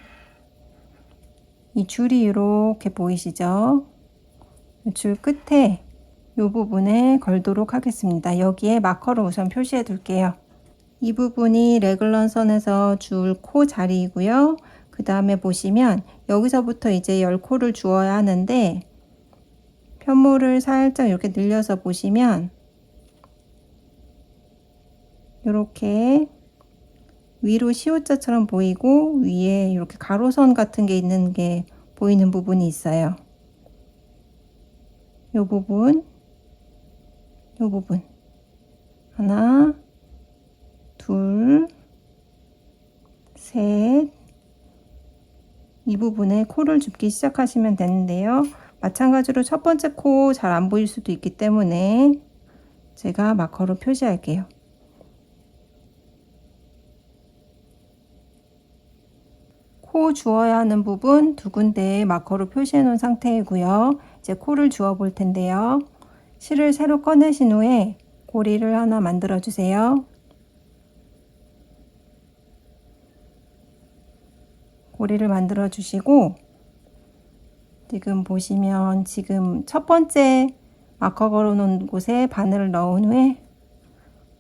이 줄이 이렇게 보이시죠? 줄 끝에 이 부분에 걸도록 하겠습니다. 여기에 마커로 우선 표시해 둘게요. 이 부분이 레글런 선에서 줄 코 자리이고요. 그 다음에 보시면 여기서부터 이제 10코를 주어야 하는데 편물을 살짝 이렇게 늘려서 보시면 이렇게 위로 시옷자처럼 보이고 위에 이렇게 가로선 같은 게 있는 게 보이는 부분이 있어요. 이 부분, 이 부분 하나, 둘, 셋, 이 부분에 코를 줍기 시작하시면 되는데요. 마찬가지로 첫 번째 코 잘 안 보일 수도 있기 때문에 제가 마커로 표시할게요. 코 주어야 하는 부분 두 군데에 마커로 표시해 놓은 상태이고요. 이제 코를 주어 볼 텐데요. 실을 새로 꺼내신 후에 고리를 하나 만들어 주세요. 고리를 만들어 주시고 지금 보시면 지금 첫 번째 마커 걸어 놓은 곳에 바늘을 넣은 후에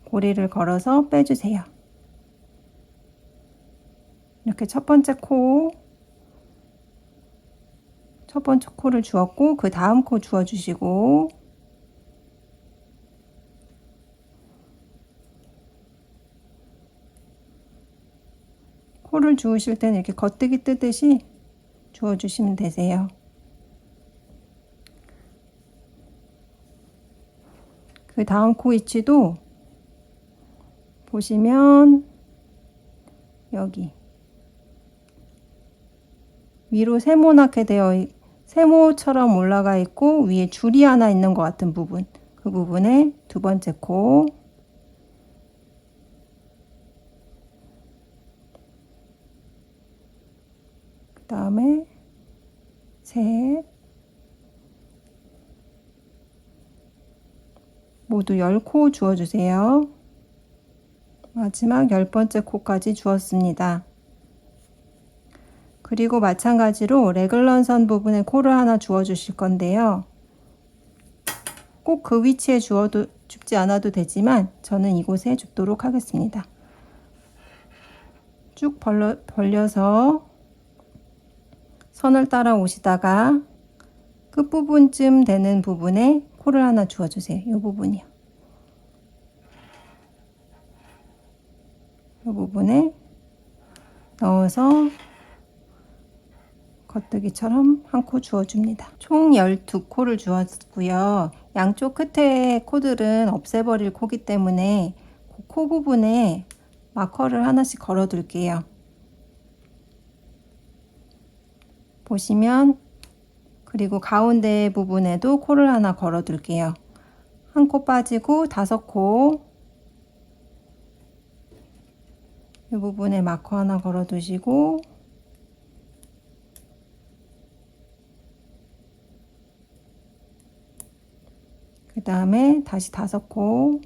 고리를 걸어서 빼주세요. 이렇게 첫 번째 코를 주었고 그 다음 코 주어 주시고 코를 주우실 때는 이렇게 겉뜨기 뜨듯이 주워 주시면 되세요. 그 다음 코 위치도 보시면 여기 위로 세모처럼 올라가 있고 위에 줄이 하나 있는 것 같은 부분, 그 부분에 두 번째 코, 그 다음에 셋, 모두 10코 주어주세요. 마지막 10번째 코까지 주었습니다. 그리고 마찬가지로 레글런 선 부분에 코를 하나 주어 주실 건데요. 꼭 그 위치에 줍지 않아도 되지만 저는 이곳에 줍도록 하겠습니다. 쭉 벌려서 선을 따라 오시다가 끝부분쯤 되는 부분에 코를 하나 주어 주세요. 이 부분이요. 이 부분에 넣어서 겉뜨기처럼 한 코 주어줍니다. 총 12코를 주었고요. 양쪽 끝에 코들은 없애버릴 코기 때문에 그 코 부분에 마커를 하나씩 걸어 둘게요. 보시면, 그리고 가운데 부분에도 코를 하나 걸어 둘게요. 한 코 빠지고 5코, 이 부분에 마커 하나 걸어 두시고, 그 다음에 다시 5코,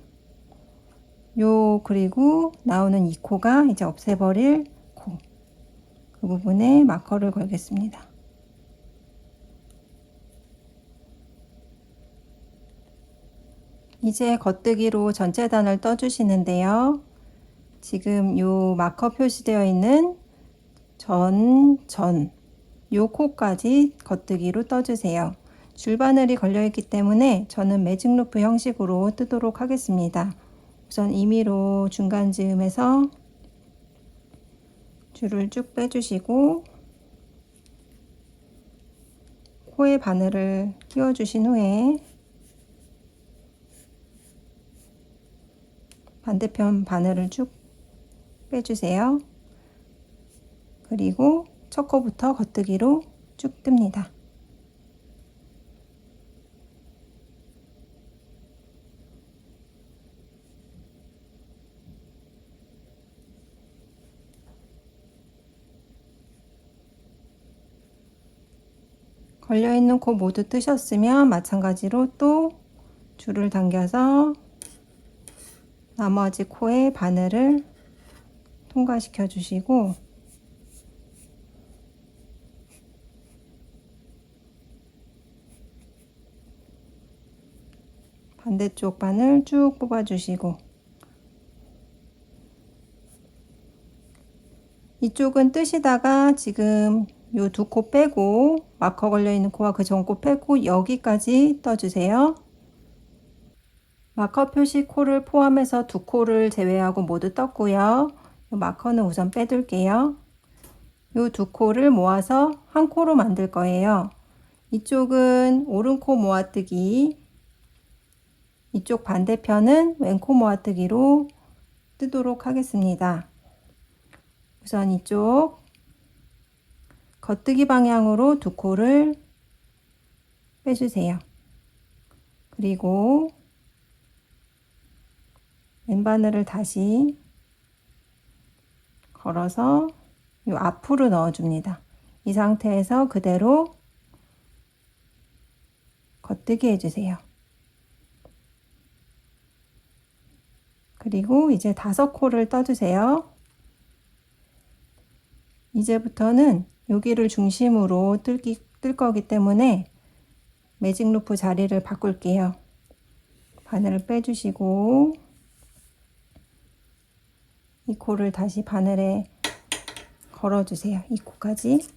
그리고 나오는 이 코가 이제 없애버릴 코, 그 부분에 마커를 걸겠습니다. 이제 겉뜨기로 전체 단을 떠주시는데요. 지금 요 마커 표시되어 있는 요 코까지 겉뜨기로 떠주세요. 줄바늘이 걸려있기 때문에 저는 매직 루프 형식으로 뜨도록 하겠습니다. 우선 임의로 중간 즈음에서 줄을 쭉 빼주시고 코에 바늘을 끼워주신 후에 반대편 바늘을 쭉 빼주세요. 그리고 첫 코부터 겉뜨기로 쭉 뜹니다. 걸려있는 코 모두 뜨셨으면 마찬가지로 또 줄을 당겨서 나머지 코에 바늘을 통과시켜 주시고 반대쪽 바늘 쭉 뽑아 주시고 이쪽은 뜨시다가 지금 요 2코 빼고 마커 걸려 있는 코와 그 전 코 빼고 여기까지 떠주세요. 마커 표시 코를 포함해서 2코를 제외하고 모두 떴고요. 마커는 우선 빼둘게요. 요 2코를 모아서 한 코로 만들 거예요. 이쪽은 오른코 모아뜨기, 이쪽 반대편은 왼코 모아뜨기로 뜨도록 하겠습니다. 우선 이쪽 겉뜨기 방향으로 2코를 빼주세요. 그리고 왼바늘을 다시 걸어서 이 앞으로 넣어줍니다. 이 상태에서 그대로 겉뜨기 해주세요. 그리고 이제 5코를 떠주세요. 이제부터는 여기를 중심으로 뜰 거기 때문에 매직 루프 자리를 바꿀게요. 바늘을 빼주시고 이 코를 다시 바늘에 걸어주세요. 이 코까지.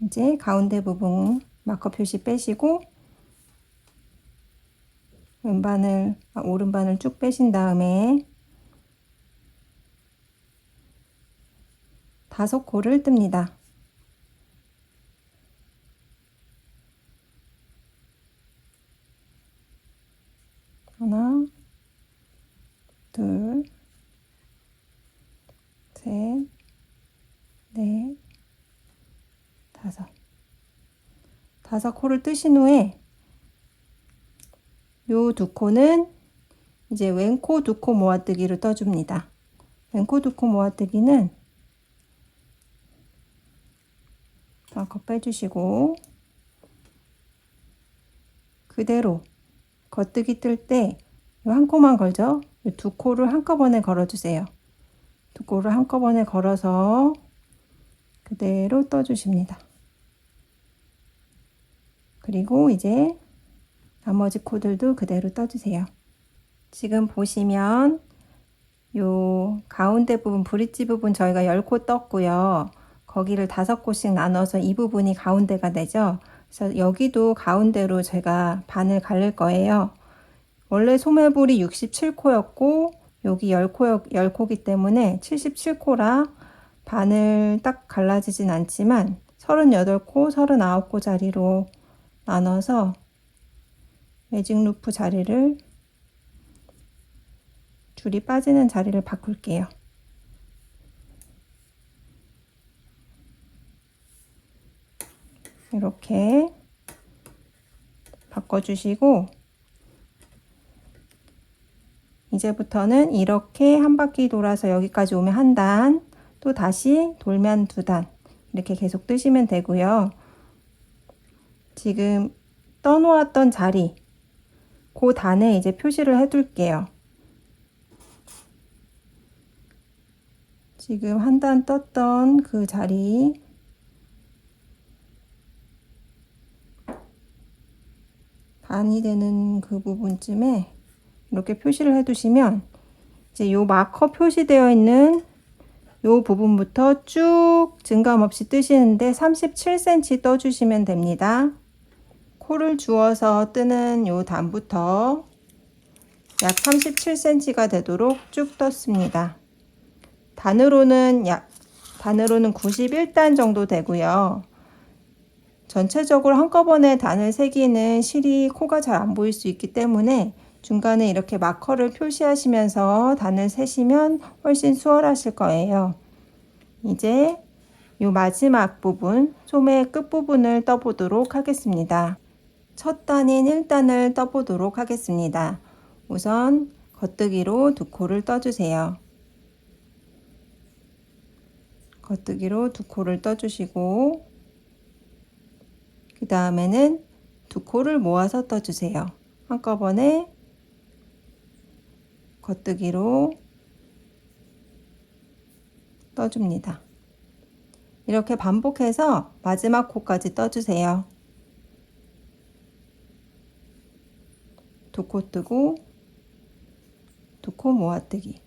이제 가운데 부분 마커 표시 빼시고 오른바늘 쭉 빼신 다음에 5코를 뜹니다. 둘, 셋, 넷, 다섯. 다섯 코를 뜨신 후에 요 두 코는 이제 왼코 두 코 모아뜨기로 떠줍니다. 왼코 두 코 모아뜨기는 거 빼주시고 그대로 겉뜨기 뜰 때 한 코만 걸죠. 두 코를 한꺼번에 걸어주세요. 두 코를 한꺼번에 걸어서 그대로 떠주십니다. 그리고 이제 나머지 코들도 그대로 떠주세요. 지금 보시면 요 가운데 부분 브릿지 부분 저희가 10코 떴고요. 거기를 5코씩 나눠서 이 부분이 가운데가 되죠. 그래서 여기도 가운데로 제가 반을 갈릴 거예요. 원래 소매볼이 67코였고 여기 10코기 때문에 77코라 반을 딱 갈라지진 않지만 38코, 39코 자리로 나눠서 매직 루프 자리를 줄이 빠지는 자리를 바꿀게요. 이렇게 바꿔주시고 이제부터는 이렇게 한 바퀴 돌아서 여기까지 오면 한 단, 또 다시 돌면 두 단 이렇게 계속 뜨시면 되고요. 지금 떠놓았던 자리 그 단에 이제 표시를 해둘게요. 지금 한 단 떴던 그 자리 반이 되는 그 부분쯤에 이렇게 표시를 해두시면 이제 요 마커 표시되어 있는 요 부분부터 쭉 증감 없이 뜨시는데 37cm 떠주시면 됩니다. 코를 주어서 뜨는 요 단부터 약 37cm가 되도록 쭉 떴습니다. 단으로는 91단 정도 되고요. 전체적으로 한꺼번에 단을 새기는 실이 코가 잘 안 보일 수 있기 때문에 중간에 이렇게 마커를 표시하시면서 단을 세시면 훨씬 수월하실 거예요. 이제 이 마지막 부분, 소매 끝부분을 떠보도록 하겠습니다. 첫 단인 1단을 떠보도록 하겠습니다. 우선 겉뜨기로 두 코를 떠주세요. 겉뜨기로 두 코를 떠주시고 그 다음에는 두 코를 모아서 떠주세요. 한꺼번에 겉뜨기로 떠줍니다. 이렇게 반복해서 마지막 코까지 떠주세요. 두 코 뜨고 두 코 모아뜨기.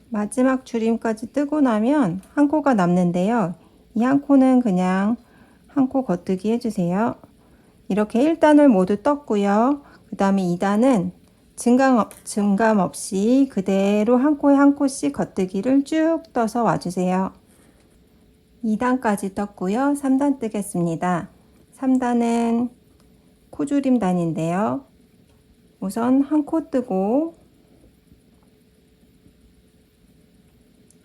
마지막 줄임까지 뜨고 나면 한 코가 남는데요. 이 한 코는 그냥 한 코 겉뜨기 해주세요. 이렇게 1단을 모두 떴고요. 그 다음에 2단은 증감 없이 그대로 한 코에 한 코씩 겉뜨기를 쭉 떠서 와주세요. 2단까지 떴고요. 3단 뜨겠습니다. 3단은 코줄임 단인데요. 우선 한 코 뜨고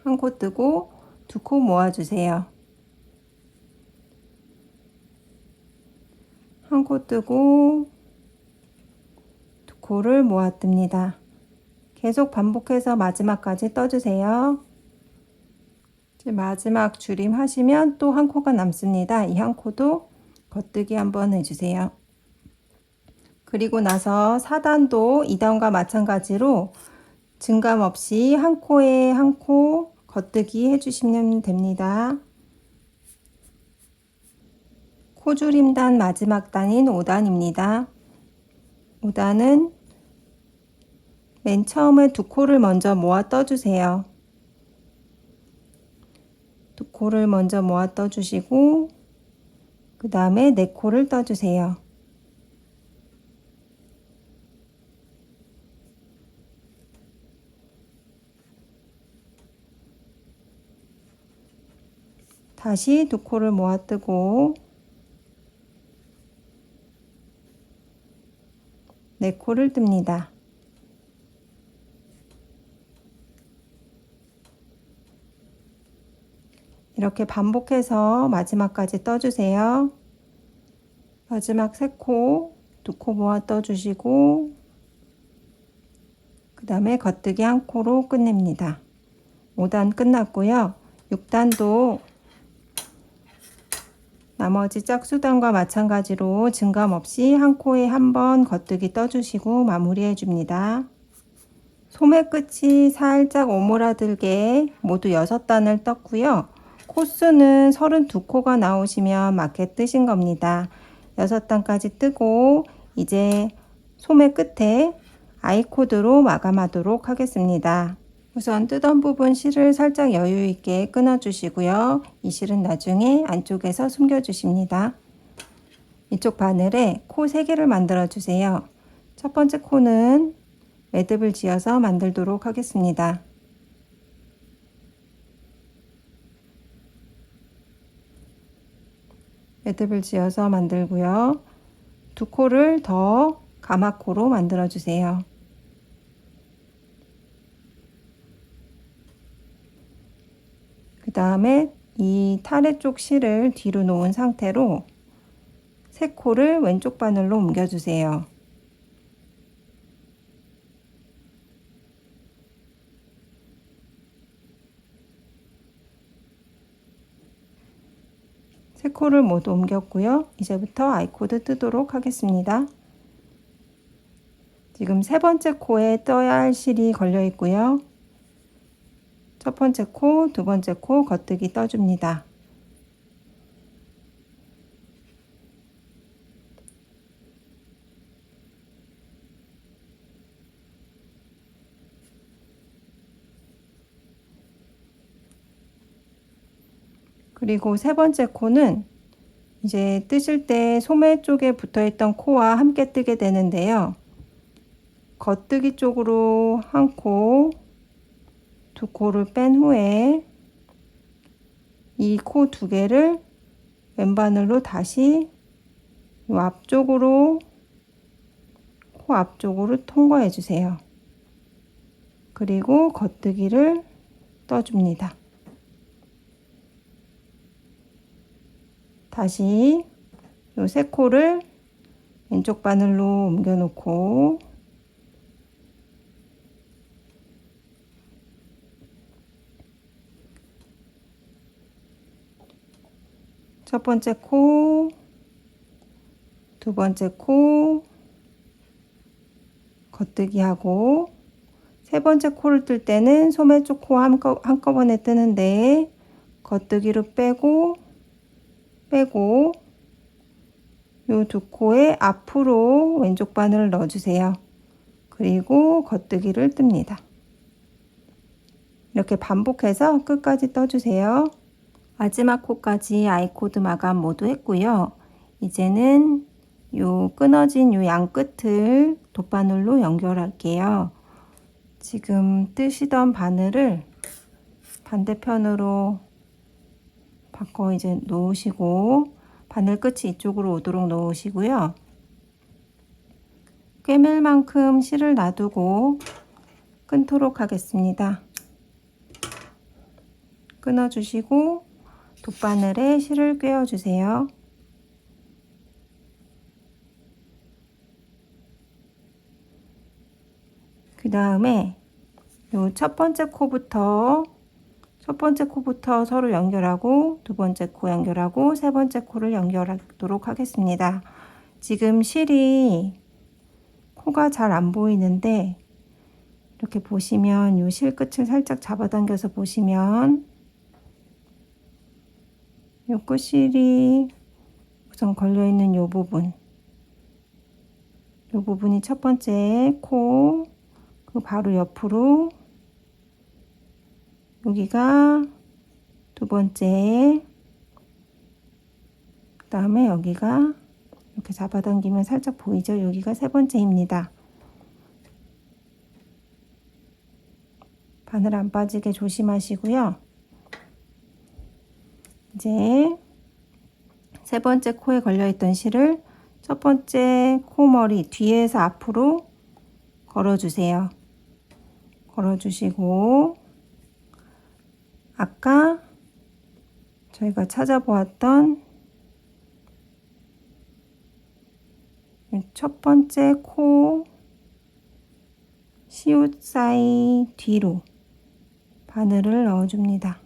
한 코 뜨고 두 코 모아주세요. 한 코 뜨고 두 코를 모아 뜹니다. 계속 반복해서 마지막까지 떠주세요. 이제 마지막 줄임 하시면 또 한 코가 남습니다. 이 한 코도 겉뜨기 한번 해주세요. 그리고 나서 4단도 2단과 마찬가지로 증감 없이 한 코에 한 코 겉뜨기 해주시면 됩니다. 코줄임단 마지막 단인 5단입니다. 5단은 맨 처음에 두 코를 먼저 모아 떠주세요. 두 코를 먼저 모아 떠주시고 그 다음에 네 코를 떠주세요. 다시 두 코를 모아 뜨고 네 코를 뜹니다. 이렇게 반복해서 마지막까지 떠주세요. 마지막 3코, 2코 모아 떠주시고 그 다음에 겉뜨기 1코로 끝냅니다. 5단 끝났고요. 6단도 나머지 짝수단과 마찬가지로 증감 없이 1코에 1번 겉뜨기 떠주시고 마무리해 줍니다. 소매 끝이 살짝 오므라들게 모두 6단을 떴고요. 코수는 32코가 나오시면 맞게 뜨신 겁니다. 6단까지 뜨고 이제 소매 끝에 아이코드로 마감하도록 하겠습니다. 우선 뜨던 부분 실을 살짝 여유 있게 끊어 주시고요. 이 실은 나중에 안쪽에서 숨겨 주십니다. 이쪽 바늘에 코 3개를 만들어 주세요. 첫 번째 코는 매듭을 지어서 만들도록 하겠습니다. 매듭을 지어서 만들고요. 2코를 더 가마코로 만들어 주세요. 그 다음에 이 타래 쪽 실을 뒤로 놓은 상태로 3코를 왼쪽 바늘로 옮겨 주세요. 세 코를 모두 옮겼고요. 이제부터 아이코드 뜨도록 하겠습니다. 지금 3번째 코에 떠야 할 실이 걸려 있고요. 첫 번째 코, 2번째 코 겉뜨기 떠줍니다. 그리고 3번째 코는 이제 뜨실 때 소매 쪽에 붙어 있던 코와 함께 뜨게 되는데요. 겉뜨기 쪽으로 1코, 2코를 뺀 후에 이 코 2개를 왼바늘로 다시 이 앞쪽으로 코 앞쪽으로 통과해 주세요. 그리고 겉뜨기를 떠줍니다. 다시 요 3코를 왼쪽 바늘로 옮겨 놓고 첫 번째 코, 2번째 코 겉뜨기 하고 3번째 코를 뜰 때는 소매 쪽 코 한꺼번에 뜨는데 겉뜨기로 빼고 요 2코의 앞으로 왼쪽 바늘을 넣어주세요. 그리고 겉뜨기를 뜹니다. 이렇게 반복해서 끝까지 떠주세요. 마지막 코까지 아이코드 마감 모두 했고요. 이제는 요 끊어진 요 양 끝을 돗바늘로 연결할게요. 지금 뜨시던 바늘을 반대편으로 바꿔 이제 놓으시고 바늘 끝이 이쪽으로 오도록 놓으시고요. 꿰맬 만큼 실을 놔두고 끊도록 하겠습니다. 끊어주시고 돗바늘에 실을 꿰어주세요. 그 다음에 요 첫 번째 코부터 서로 연결하고 2번째 코 연결하고 3번째 코를 연결하도록 하겠습니다. 지금 실이 코가 잘 안 보이는데 이렇게 보시면 요 실 끝을 살짝 잡아당겨서 보시면 요 끝실이 우선 걸려있는 요 부분이 첫 번째 코, 그 바로 옆으로 여기가 2번째, 그 다음에 여기가 이렇게 잡아당기면 살짝 보이죠? 여기가 3번째입니다. 바늘 안 빠지게 조심하시고요. 이제 3번째 코에 걸려있던 실을 첫 번째 코머리 뒤에서 앞으로 걸어주세요. 걸어주시고 아까 저희가 찾아보았던 첫 번째 코 시옷 사이 뒤로 바늘을 넣어줍니다.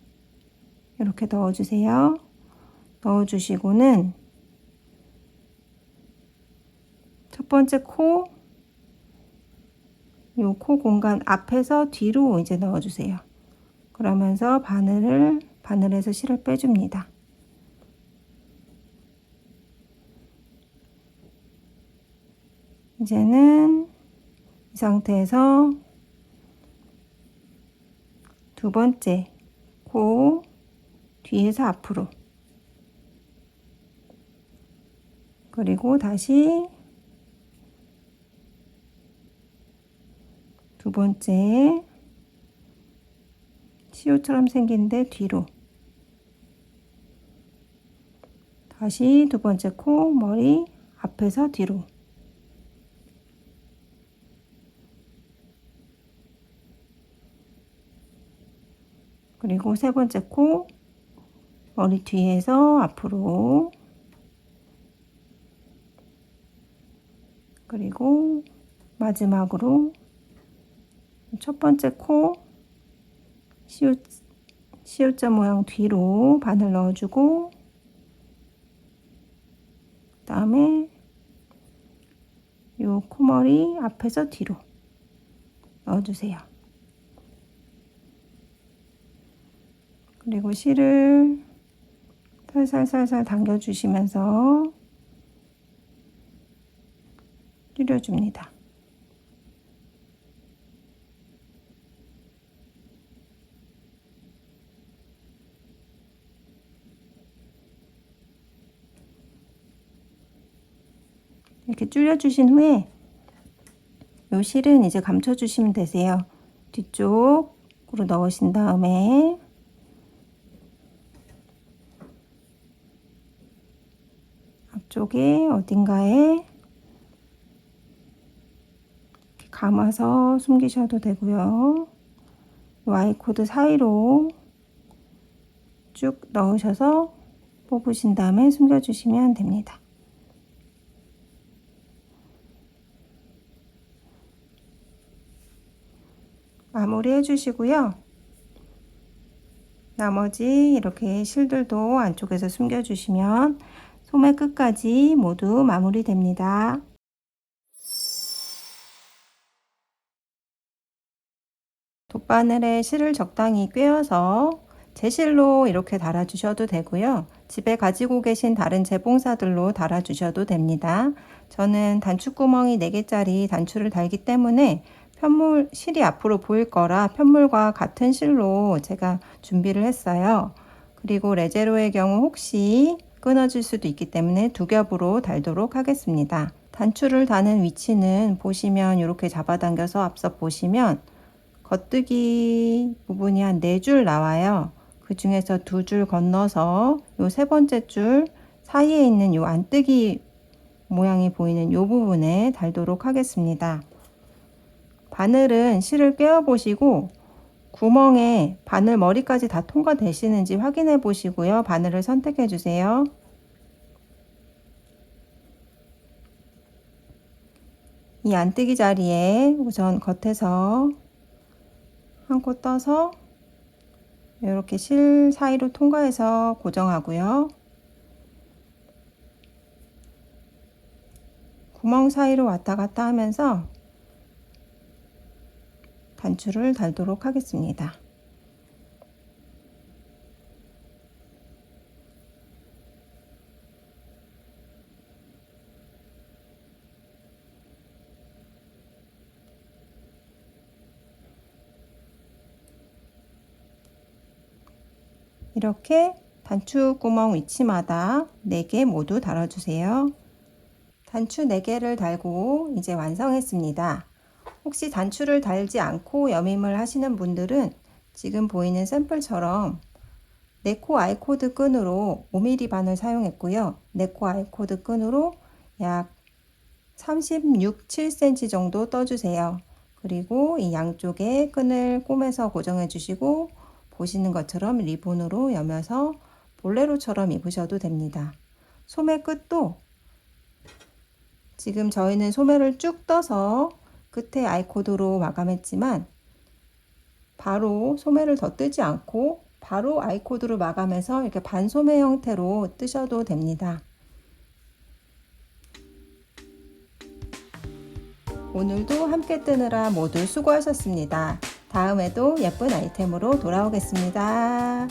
이렇게 넣어주세요. 넣어주시고는 첫 번째 코, 요 코 공간 앞에서 뒤로 이제 넣어주세요. 그러면서 바늘에서 실을 빼줍니다. 이제는 이 상태에서 두 번째 코 뒤에서 앞으로, 그리고 다시 두 번째 시옷처럼 생긴데 뒤로, 다시 두 번째 코 머리 앞에서 뒤로, 그리고 세 번째 코 머리 뒤에서 앞으로, 그리고 마지막으로 첫 번째 코 시옷자 모양 뒤로 바늘 넣어주고, 그 다음에 요 코머리 앞에서 뒤로 넣어주세요. 그리고 실을 살살살살 당겨주시면서 줄여줍니다. 이렇게 줄여주신 후에 요 실은 이제 감춰주시면 되세요. 뒤쪽으로 넣으신 다음에 앞쪽에 어딘가에 감아서 숨기셔도 되고요. Y코드 사이로 쭉 넣으셔서 뽑으신 다음에 숨겨주시면 됩니다. 마무리 해주시고요. 나머지 이렇게 실들도 안쪽에서 숨겨주시면 소매 끝까지 모두 마무리됩니다. 돗바늘에 실을 적당히 꿰어서 제실로 이렇게 달아주셔도 되고요. 집에 가지고 계신 다른 재봉사들로 달아주셔도 됩니다. 저는 단추구멍이 4개짜리 단추를 달기 때문에 실이 앞으로 보일 거라 편물과 같은 실로 제가 준비를 했어요. 그리고 레제로의 경우 혹시 끊어질 수도 있기 때문에 2겹으로 달도록 하겠습니다. 단추를 다는 위치는 보시면 이렇게 잡아당겨서 앞서 보시면 겉뜨기 부분이 한 4줄 나와요. 그 중에서 2줄 건너서 요 세 번째 줄 사이에 있는 요 안뜨기 모양이 보이는 요 부분에 달도록 하겠습니다. 바늘은 실을 꿰어 보시고 구멍에 바늘 머리까지 다 통과되시는지 확인해 보시고요. 바늘을 선택해 주세요. 이 안뜨기 자리에 우선 겉에서 한 코 떠서 이렇게 실 사이로 통과해서 고정하고요. 구멍 사이로 왔다 갔다 하면서 단추를 달도록 하겠습니다. 이렇게 단추 구멍 위치마다 4개 모두 달아주세요. 단추 4개를 달고 이제 완성했습니다. 혹시 단추를 달지 않고 여밈을 하시는 분들은 지금 보이는 샘플처럼 네코 아이코드 끈으로 5mm 바늘 사용했고요. 네코 아이코드 끈으로 약 36, 7cm 정도 떠주세요. 그리고 이 양쪽에 끈을 꼬매서 고정해 주시고 보시는 것처럼 리본으로 여며서 볼레로처럼 입으셔도 됩니다. 소매 끝도 지금 저희는 소매를 쭉 떠서 끝에 아이코드로 마감했지만 바로 소매를 더 뜨지 않고 바로 아이코드로 마감해서 이렇게 반소매 형태로 뜨셔도 됩니다. 오늘도 함께 뜨느라 모두 수고하셨습니다. 다음에도 예쁜 아이템으로 돌아오겠습니다.